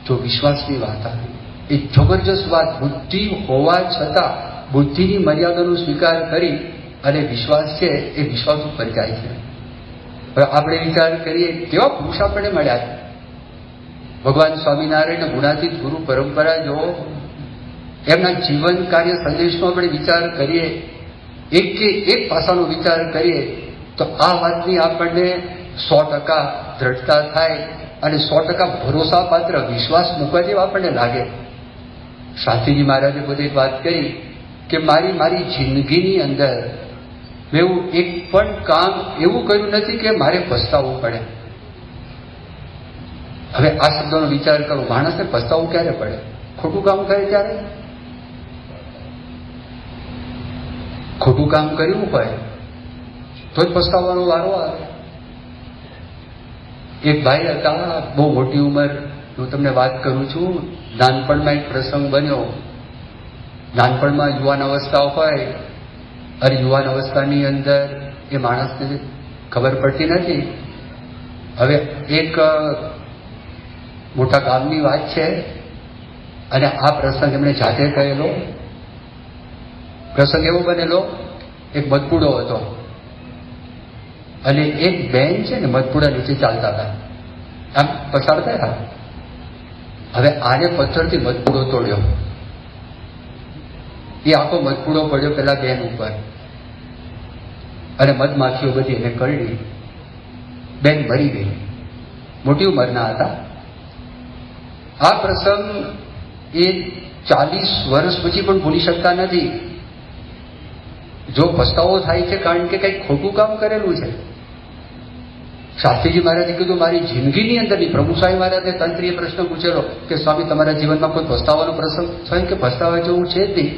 A: જો વિશ્વાસની વાત આવે, એ જબરજસ્ત વાત. બુદ્ધિ હોવા છતાં બુદ્ધિની મર્યાદાનો સ્વીકાર કરી અને વિશ્વાસ છે એ વિશ્વાસ ઉપર જાય છે. હવે આપણે વિચાર કરીએ, કેવા પુરુષ આપણને મળ્યા છે. ભગવાન સ્વામિનારાયણ ગુણાતીત ગુરુ પરંપરા જો એમના જીવન કાર્ય સંદેશનો આપણે વિચાર કરીએ, એક પાસાનો વિચાર કરીએ, તો આ વાતની આપણને 100% દ્રઢતા થાય અને 100% ભરોસાપાત્ર વિશ્વાસ મૂકવા જેવા આપણને લાગે. શાસ્ત્રીજી મહારાજે પોતે એક વાત કરી કે મારી જિંદગીની અંદર મેં એવું એક પણ કામ એવું કર્યું નથી કે મારે પસ્તાવવું પડે. હવે આ શબ્દોનો વિચાર કરો, માણસને પસ્તાવવું ક્યારે પડે? ખોટું કામ કરે ત્યારે. ખોટું કામ કર્યું હોય તો જ પસ્તાવવાનો વારો આવે. એક ભાઈ હતા, બહુ મોટી ઉંમર, હું તમને વાત કરું છું. નાનપણમાં એક પ્રસંગ બન્યો. નાનપણમાં યુવાન અવસ્થા હોય, અને યુવાન અવસ્થાની અંદર એ માણસને ખબર પડતી નથી. હવે એક મોટા ગામની વાત છે, અને આ પ્રસંગ એમણે જાતે કહેલો. પ્રસંગ એવો બનેલો, એક મધપુડો હતો અને એક બેન છે ને મધપુડા નીચે ચાલતા હતા, આમ પસાર થયા. હવે આને પથ્થરથી મધપુડો તોડ્યો. એ આખો મધપુડો પડ્યો પેલા બેન ઉપર, અને મધમાખીઓ બધી એને કરડી. બેન મરી ગઈ. મોટી ઉંમરના હતા. આ પ્રસંગ એ 40 વર્ષ પછી પણ ભૂલી શકતા નથી. જો પસ્તાવો થાય છે કારણ કે કંઈક ખોટું કામ કરેલું છે. શાસ્ત્રીજી મહારાજે કીધું, મારી જિંદગીની અંદરની. પ્રભુ સ્વામી મહારાજે તંત્રીએ પ્રશ્ન પૂછેલો કે સ્વામી તમારા જીવનમાં કોઈ પસ્તાવાનો પ્રસંગ? સ્વામી કે પસ્તાવા જેવું છે જ નહીં.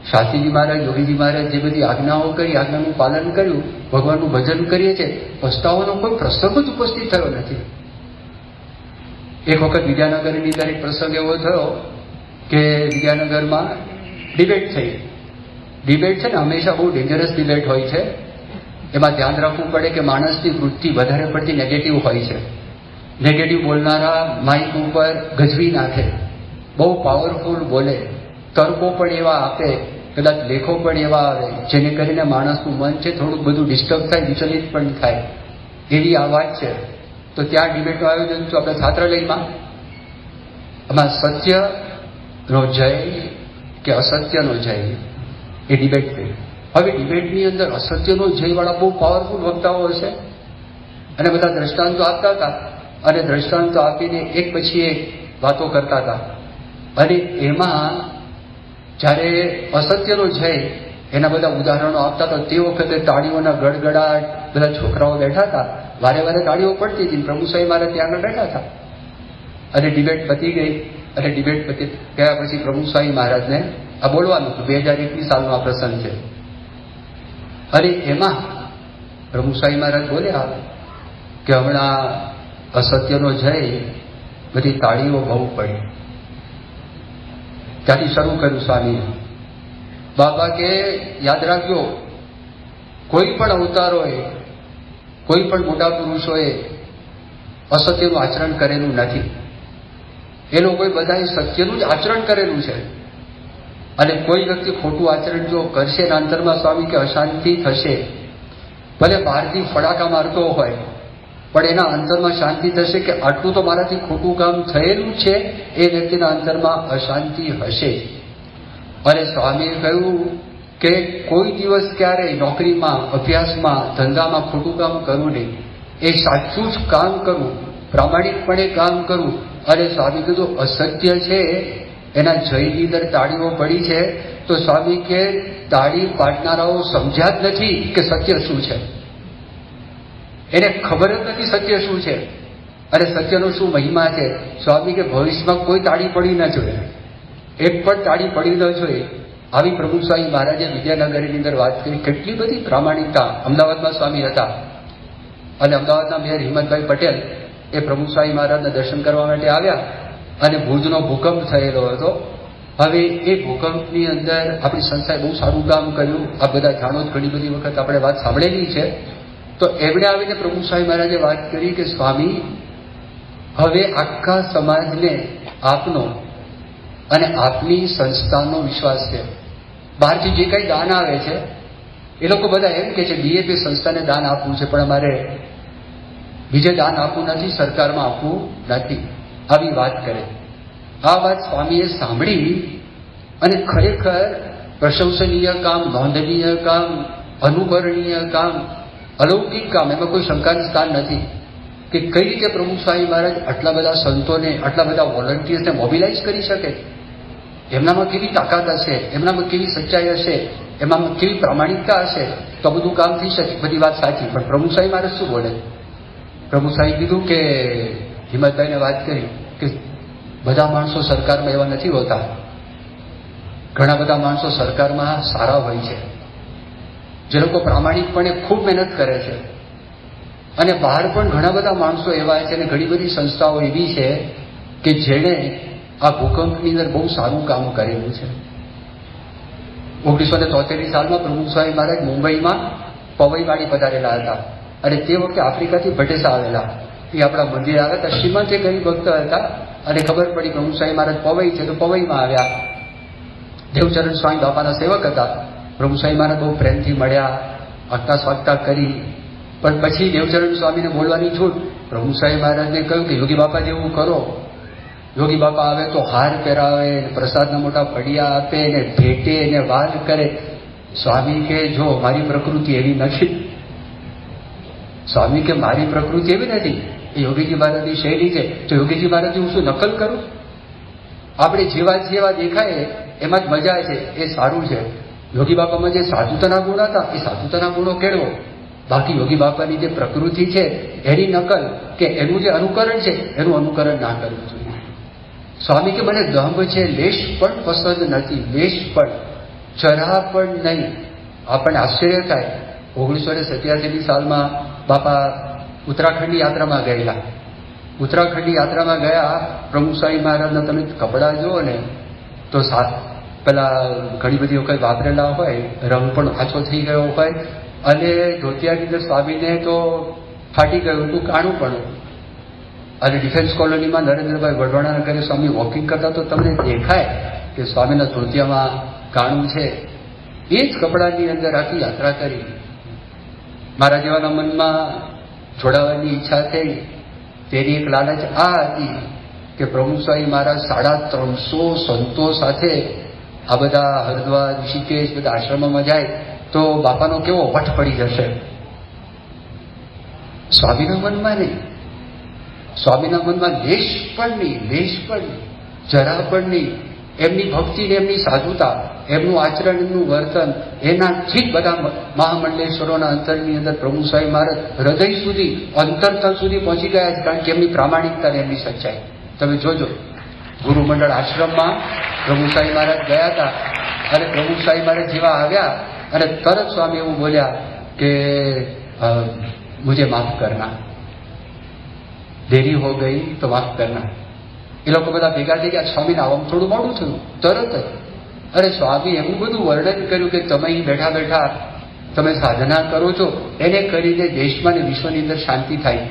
A: શાસ્ત્રીજી મહારાજ, યોગીજી મહારાજ જે બધી આજ્ઞાઓ કરી, આજ્ઞાનું પાલન કર્યું, ભગવાનનું ભજન કરીએ છીએ, પસ્તાવાનો કોઈ પ્રસંગ જ ઉપસ્થિત થયો નથી. એક વખત વિદ્યાનગરની અંદર એક પ્રસંગ એવો થયો કે વિદ્યાનગરમાં ડિબેટ થઈ. ડિબેટ છે ને હંમેશા બહુ ડેન્જરસ ડિબેટ હોય છે. એમાં ધ્યાન રાખવું પડે કે માણસની વૃત્તિ વધારે પડતી નેગેટિવ હોય છે. નેગેટિવ બોલનારા માઇક ઉપર ગજવી નાખે, બહુ પાવરફુલ બોલે, તર્કો પણ એવા આપે, કદાચ લેખો પણ એવા આવે જેને કરીને માણસનું મન છે થોડુંક બધું ડિસ્ટર્બ થાય, વિચલિત પણ થાય. એવી આ વાત છે. તો ત્યાં ડિબેટનું આયોજન હતું આપણે છાત્રાલયમાં. આમાં સત્યનો જય કે અસત્યનો જય, એ ડિબેટ થઈ. હવે ડિબેટની અંદર અસત્યનો જયવાળા બહુ પાવરફુલ વક્તાઓ હશે, અને બધા દ્રષ્ટાંતો આપતા હતા, અને દ્રષ્ટાંતો આપીને એક પછી એક વાતો કરતા હતા. અને એમાં જ્યારે અસત્યનો જય એના બધા ઉદાહરણો આપતા તો તે વખતે તાળીઓના ગડગડાટ, બધા છોકરાઓ બેઠા હતા, વારે વારે તાળીઓ પડતી હતી. પ્રભુ સ્વામી મહારાજ ત્યાં આગળ બેઠા હતા અને ડિબેટ પતી ગઈ. અને ડિબેટ પતી ગયા પછી પ્રભુ સ્વામી મહારાજને આ બોલવાનું હતું. 2021 સાલનો આ પ્રસંગ છે. અને એમાં પ્રભુ સ્વામી મહારાજ બોલ્યા કે હમણાં અસત્યનો જય, બધી તાળીઓ બહુ પડી. ત્યાંથી શરૂ કર્યું સ્વામીએ. બાબા કે યાદ રાખજો, કોઈ પણ અવતારોએ, કોઈ પણ મોટા પુરુષોએ અસત્યનું આચરણ કરેલું નથી. એ લોકોએ બધાએ સત્યનું જ આચરણ કરેલું છે. અને કોઈ વ્યક્તિ ખોટું આચરણ જો કરશે એના અંતરમાં સ્વામી કે અશાંતિ થશે. ભલે બહારથી ફડાકા મારતો હોય પણ એના અંતરમાં શાંતિ થશે કે આટલું તો મારાથી ખોટું કામ થયેલું છે. એ વ્યક્તિના અંતરમાં અશાંતિ હશે. અને સ્વામીએ કહ્યું કે કોઈ દિવસ ક્યારેય નોકરીમાં, અભ્યાસમાં, ધંધામાં ખોટું કામ કરવું નહીં. એ સાચું જ કામ કરવું, પ્રામાણિકપણે કામ કરવું. અને સ્વામી કીધું અસત્ય છે એના જયની અંદર તાળીઓ પડી છે. તો સ્વામી કે તાળી પાડનારાઓ સમજ્યા જ નથી કે સત્ય શું છે. એને ખબર જ નથી સત્ય શું છે અને સત્યનો શું મહિમા છે. સ્વામી કે ભવિષ્યમાં કોઈ તાળી પડી ન જોઈએ, એક પણ તાળી પડી ન જોઈએ. આવી પ્રભુ સ્વામી મહારાજે વિદ્યાનગરની અંદર વાત કરી. કેટલી બધી પ્રામાણિકતા. અમદાવાદમાં સ્વામી હતા અને અમદાવાદના મેયર હિંમતભાઈ પટેલ એ પ્રભુ સ્વામી મહારાજના દર્શન કરવા માટે આવ્યા અને ભુજનો ભૂકંપ થયેલો હતો. હવે એ ભૂકંપની અંદર આપણી સંસ્થાએ બહુ સારું કામ કર્યું. આ બધા જાણો જ, ઘણી બધી વખત આપણે વાત સાંભળેલી છે. તો એમણે આવીને પ્રભુ સ્વામી મહારાજે વાત કરી કે સ્વામી, હવે આખા સમાજને આપનો અને આપની સંસ્થાનો વિશ્વાસ છે. બહારથી જે કંઈ દાન આવે છે એ લોકો બધા એમ કે છે બીએપી સંસ્થાને દાન આપવું છે, પણ અમારે બીજે દાન આપવું નથી, સરકારમાં આપવું નથી. આવી વાત કરે. આ વાત સ્વામીએ સાંભળી અને ખરેખર પ્રશંસનીય કામ, નોંધનીય કામ, અનુકરણીય કામ, અલૌકિક કામ, એમાં કોઈ શંકાનું સ્થાન નથી કે કઈ રીતે પ્રભુ સ્વામી મહારાજ આટલા બધા સંતોને, આટલા બધા વોલન્ટિયર્સને મોબિલાઇઝ કરી શકે. એમનામાં કેવી તાકાત હશે, એમનામાં કેવી સચ્ચાઈ હશે, એમનામાં કેવી પ્રામાણિકતા હશે, તો બધું કામ થઈ શકે. બધી વાત સાચી. પણ પ્રભુ સ્વામી મહારાજ શું બોલે? પ્રભુ સ્વામી કીધું કે હિંમતભાઈને વાત કરી કે બધા માણસો સરકારમાં એવા નથી હોતા. ઘણા બધા માણસો સરકારમાં સારા હોય છે, જે લોકો પ્રામાણિકપણે ખૂબ મહેનત કરે છે. અને બહાર પણ ઘણા બધા માણસો એવા છે અને ઘણી બધી સંસ્થાઓ એવી છે કે જેણે આ ભૂકંપની અંદર બહુ સારું કામ કરેલું છે. 1973 સાલમાં પ્રભુ સ્વામી મહારાજ મુંબઈમાં પવઈવાડી પધારેલા હતા અને તે વખતે આફ્રિકાથી ભટેસા આવેલા. એ આપણા મંદિર આવ્યા હતા. શ્રીમંત એ ગરીબ ભક્ત હતા અને ખબર પડી પ્રભુ સ્વામી મહારાજ પવઈ છે તો પવઈમાં આવ્યા. દેવચરણ સ્વામી બાપાના સેવક હતા. પ્રભુ સ્વામી મહારાજ બહુ પ્રેમથી મળ્યા, આગતા સ્વાગતા કરી. પણ પછી દેવચરણ સ્વામીને બોલવાની છૂટ. પ્રભુ સ્વામી મહારાજને કહ્યું કે યોગી બાપા જેવું કરો. યોગી બાપા આવે તો હાર પહેરાવે, પ્રસાદના મોટા પડિયા આપે ને ભેટે ને વાત કરે. સ્વામી કે જો મારી પ્રકૃતિ એવી નથી. સ્વામી કે મારી પ્રકૃતિ એવી નથી, એ યોગીજી મહારાજની શૈલી છે. તો યોગીજી મહારાજની હું શું નકલ કરું? આપણે જેવા દેખાય એમાં જ મજા છે, એ સારું છે. યોગી બાપામાં જે સાધુતાના ગુણ હતા એ સાધુતાના ગુણો કેળવો. બાકી યોગી બાપાની જે પ્રકૃતિ છે એની નકલ કે એનું જે અનુકરણ છે એનું અનુકરણ ના કરવું જોઈએ. સ્વામી કે મને દંભ છે લેશ પણ પસંદ નથી, લેશ પણ, જરા પણ નહીં. આપણને આશ્ચર્ય થાય. 1987 સાલમાં બાપા ઉત્તરાખંડની યાત્રામાં ગયેલા. ઉત્તરાખંડની યાત્રામાં ગયા. પ્રભુ સ્વામી મહારાજના તમે કપડાં જુઓ ને તો પેલા ઘણી બધી વખત વાપરેલા હોય, રંગ પણ આછો થઈ ગયો હોય અને ધોતિયાની અંદર સ્વામીને તો ફાટી ગયું હતું, કાણું પણ. અને ડિફેન્સ કોલોનીમાં નરેન્દ્રભાઈ વઢવાણાના ઘરે સ્વામી વોકિંગ કરતા તો તમને દેખાય કે સ્વામીના ધોતિયામાં કાણું છે. એ જ કપડાની અંદર આખી યાત્રા કરી. મારા જેવાના મનમાં જોડાવાની ઈચ્છા થઈ. તેની એક લાલચ આ હતી કે પ્રભુ સ્વામી મહારાજ 350 સંતો સાથે આ બધા હરિદ્વાર, ઋષિકેશ બધા આશ્રમોમાં જાય તો બાપાનો કેવો વટ પડી જશે. સ્વામીના મનમાં નહીં. સ્વામીના મનમાં લેશ પણ નહીં, લેશ પણ નહીં, જરા પણ નહીં. એમની ભક્તિ ને એમની સાધુતા, એમનું આચરણ, એમનું વર્તન, એનાથી જ બધા મહામંડલેશ્વરોના અંતરની અંદર પ્રભુ સ્વામી મહારાજ હૃદય સુધી, અંતરતલ સુધી પહોંચી ગયા છે, કારણ કે એમની પ્રામાણિકતા ને એમની સચ્ચાઈ. તમે જોજો, ગુરુમંડળ આશ્રમમાં પ્રભુ સ્વામી મહારાજ ગયા હતા અને પ્રભુ સ્વામી મહારાજ જેવા આવ્યા અને તરત સ્વામી એવું બોલ્યા કે મુझे માફ કરના, દેરી હો ગઈ તો માફ કરના. એ લોકો બધા ભેગા થઈ ગયા. સ્વામીને આવવામાં થોડું મોડું થયું. તરત જ અરે સ્વામી એવું બધું વર્ણન કર્યું કે તમે અહીં બેઠા બેઠા તમે સાધના કરો છો, એને કરીને દેશમાં ને વિશ્વની અંદર શાંતિ થાય.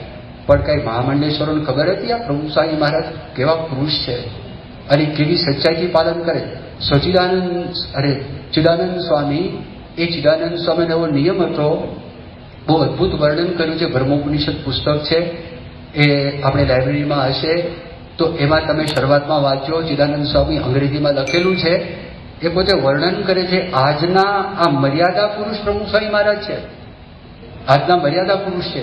A: પણ કઈ મહામંડલેશ્વરોને ખબર હતી આ પ્રભુ સ્વામી મહારાજ કેવા પુરુષ છે અને કેવી સચ્ચાઈથી પાલન કરે. ચિદાનંદ સ્વામી, એ ચિદાનંદ સ્વામીનો એવો નિયમ હતો, બહુ અદભુત વર્ણન કર્યું છે. બ્રહ્મોપનિષદ પુસ્તક છે, એ આપણે લાઇબ્રેરીમાં હશે તો એમાં તમે શરૂઆતમાં વાંચો. ચિદાનંદ સ્વામી અંગ્રેજીમાં લખેલું છે. એ પોતે વર્ણન કરે છે આજના આ મર્યાદા પુરુષ પ્રભુ સ્વામી મહારાજ છે, આજના મર્યાદા પુરુષ છે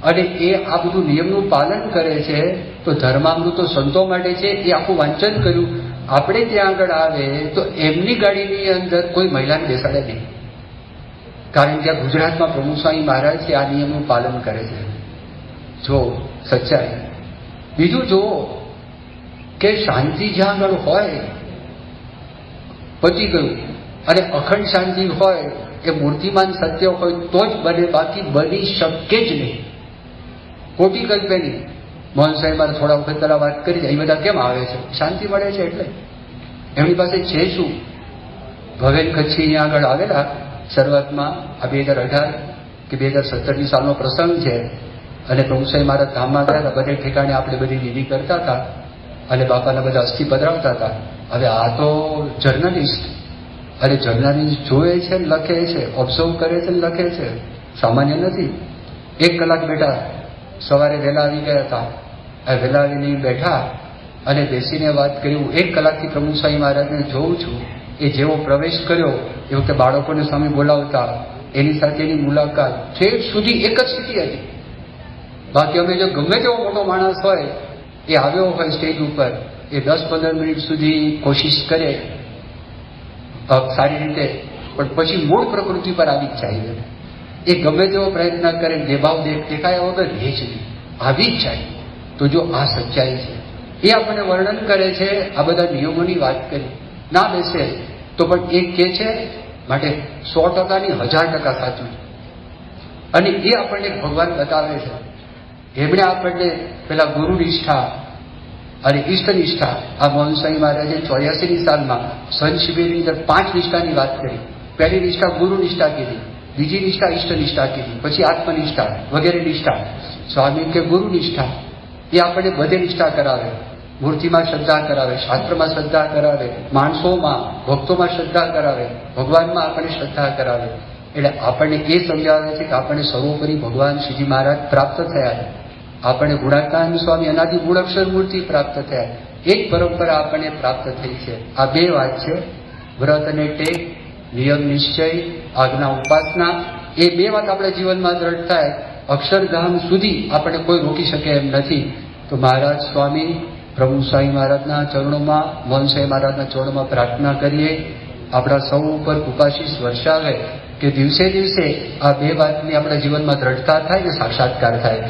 A: અને એ આ બધું નિયમનું પાલન કરે છે. તો ધર્મામૃતો સંતો માટે છે, એ આખું વાંચન કર્યું. આપણે ત્યાં આગળ આવે તો એમની ગાડીની અંદર કોઈ મહિલાને બેસાડે નહીં, કારણ કે ગુજરાતમાં પ્રભુ સ્વામી મહારાજ છે આ નિયમનું પાલન કરે છે. જો સચ્ચાઈ. બીજું જુઓ કે શાંતિ જ્યાં આગળ હોય પતી ગયું, અને અખંડ શાંતિ હોય એ મૂર્તિમાન સત્ય હોય તો જ બને, બાકી બની શકે જ નહીં, ખોટી કલ્પે નહીં. મોહન સાહેબ મારે થોડા વખત પહેલા વાત કરી, અહીં બધા કેમ આવે છે? શાંતિ મળે છે એટલે. એમની પાસે છે શું? ભવેલ કચ્છી અહીંયા આગળ આવેલા શરૂઆતમાં, આ 2018 કે 2017 સાલનો પ્રસંગ છે, અને પ્રભુ સાહેબ મારા ધામમાં ગયા હતા. બધે ઠેકાણે આપણે બધી વિધિ કરતા હતા અને બાપાના બધા અસ્થિ પધરાવતા હતા. હવે આ તો જર્નલિસ્ટ, અને જર્નલિસ્ટ જોવે છે ને લખે છે, ઓબ્ઝર્વ કરે છે ને લખે છે, સામાન્ય નથી. 1 કલાક બેઠા, સવારે વહેલા આવી ગયા હતા. વહેલા આવીને બેઠા અને બેસીને વાત કરી. હું 1 કલાકથી પ્રભુ સ્વામી મહારાજને જોઉં છું. એ જેવો પ્રવેશ કર્યો એ વખતે બાળકોને સામે બોલાવતા, એની સાથેની મુલાકાત છેક સુધી એક જ સ્થિતિ હતી. બાકી અમે જો ગમે તેવો મોટો માણસ હોય એ આવ્યો હોય સ્ટેજ ઉપર, એ 10-15 મિનિટ સુધી કોશિશ કરે સારી રીતે, પણ પછી મૂળ પ્રકૃતિ પર આવી જ જાય. એ ગમે તેવો પ્રયત્ન કરે, દેભાવ દેખાયા વગર રહે જ નહીં, આવી જ જાય. તો જો આ સચ્ચાઈ છે, એ આપણને વર્ણન કરે છે. આ બધા નિયમોની વાત કરી, ના બેસે તો પણ એ કે છે માટે 100% ની 1000% સાચું. અને એ આપણને ભગવાન બતાવે છે. એમણે આપણને પેલા ગુરુ નિષ્ઠા અને ઈષ્ટ નિષ્ઠા, આ મોહન સ્વામી મહારાજે 84ની સાલમાં સંત શિબિરની અંદર 5 નિષ્ઠાની વાત કરી. પહેલી નિષ્ઠા ગુરુ નિષ્ઠા કીધી, બીજી નિષ્ઠા ઈષ્ટ નિષ્ઠા કીધી, પછી આત્મનિષ્ઠા વગેરે નિષ્ઠા. સ્વામી કે ગુરુ નિષ્ઠા એ આપણને બધે નિષ્ઠા કરાવે. મૂર્તિમાં શ્રદ્ધા કરાવે, શાસ્ત્રમાં શ્રદ્ધા કરાવે, માણસોમાં ભક્તોમાં શ્રદ્ધા કરાવે, ભગવાનમાં આપણને શ્રદ્ધા કરાવે. એટલે આપણને એ સમજાવે છે કે આપણને સર્વોપરી ભગવાન શ્રીજી મહારાજ પ્રાપ્ત થયા છે. આપણને ગુણાત્માનંદ સ્વામી અનાદિ ગુણઅક્ષર મૂર્તિ પ્રાપ્ત થયા, એક પરંપરા આપણને પ્રાપ્ત થઈ છે. આ 2 વાત છે, વ્રત અને ટેક, નિયમ નિશ્ચય, આજ્ઞા ઉપાસના. એ 2 વાત આપણા જીવનમાં દ્રઢ થાય, અક્ષરધામ સુધી આપણને કોઈ રોકી શકે એમ નથી. તો મહારાજ સ્વામી પ્રભુ સ્વામી મહારાજના ચરણોમાં, મોહન સ્વામી મહારાજના ચરણોમાં પ્રાર્થના કરીએ, આપણા સૌ ઉપર કૃપાશીષ વર્ષાવે કે દિવસે દિવસે આ 2 વાતની આપણા જીવનમાં દ્રઢતા થાય ને સાક્ષાત્કાર થાય.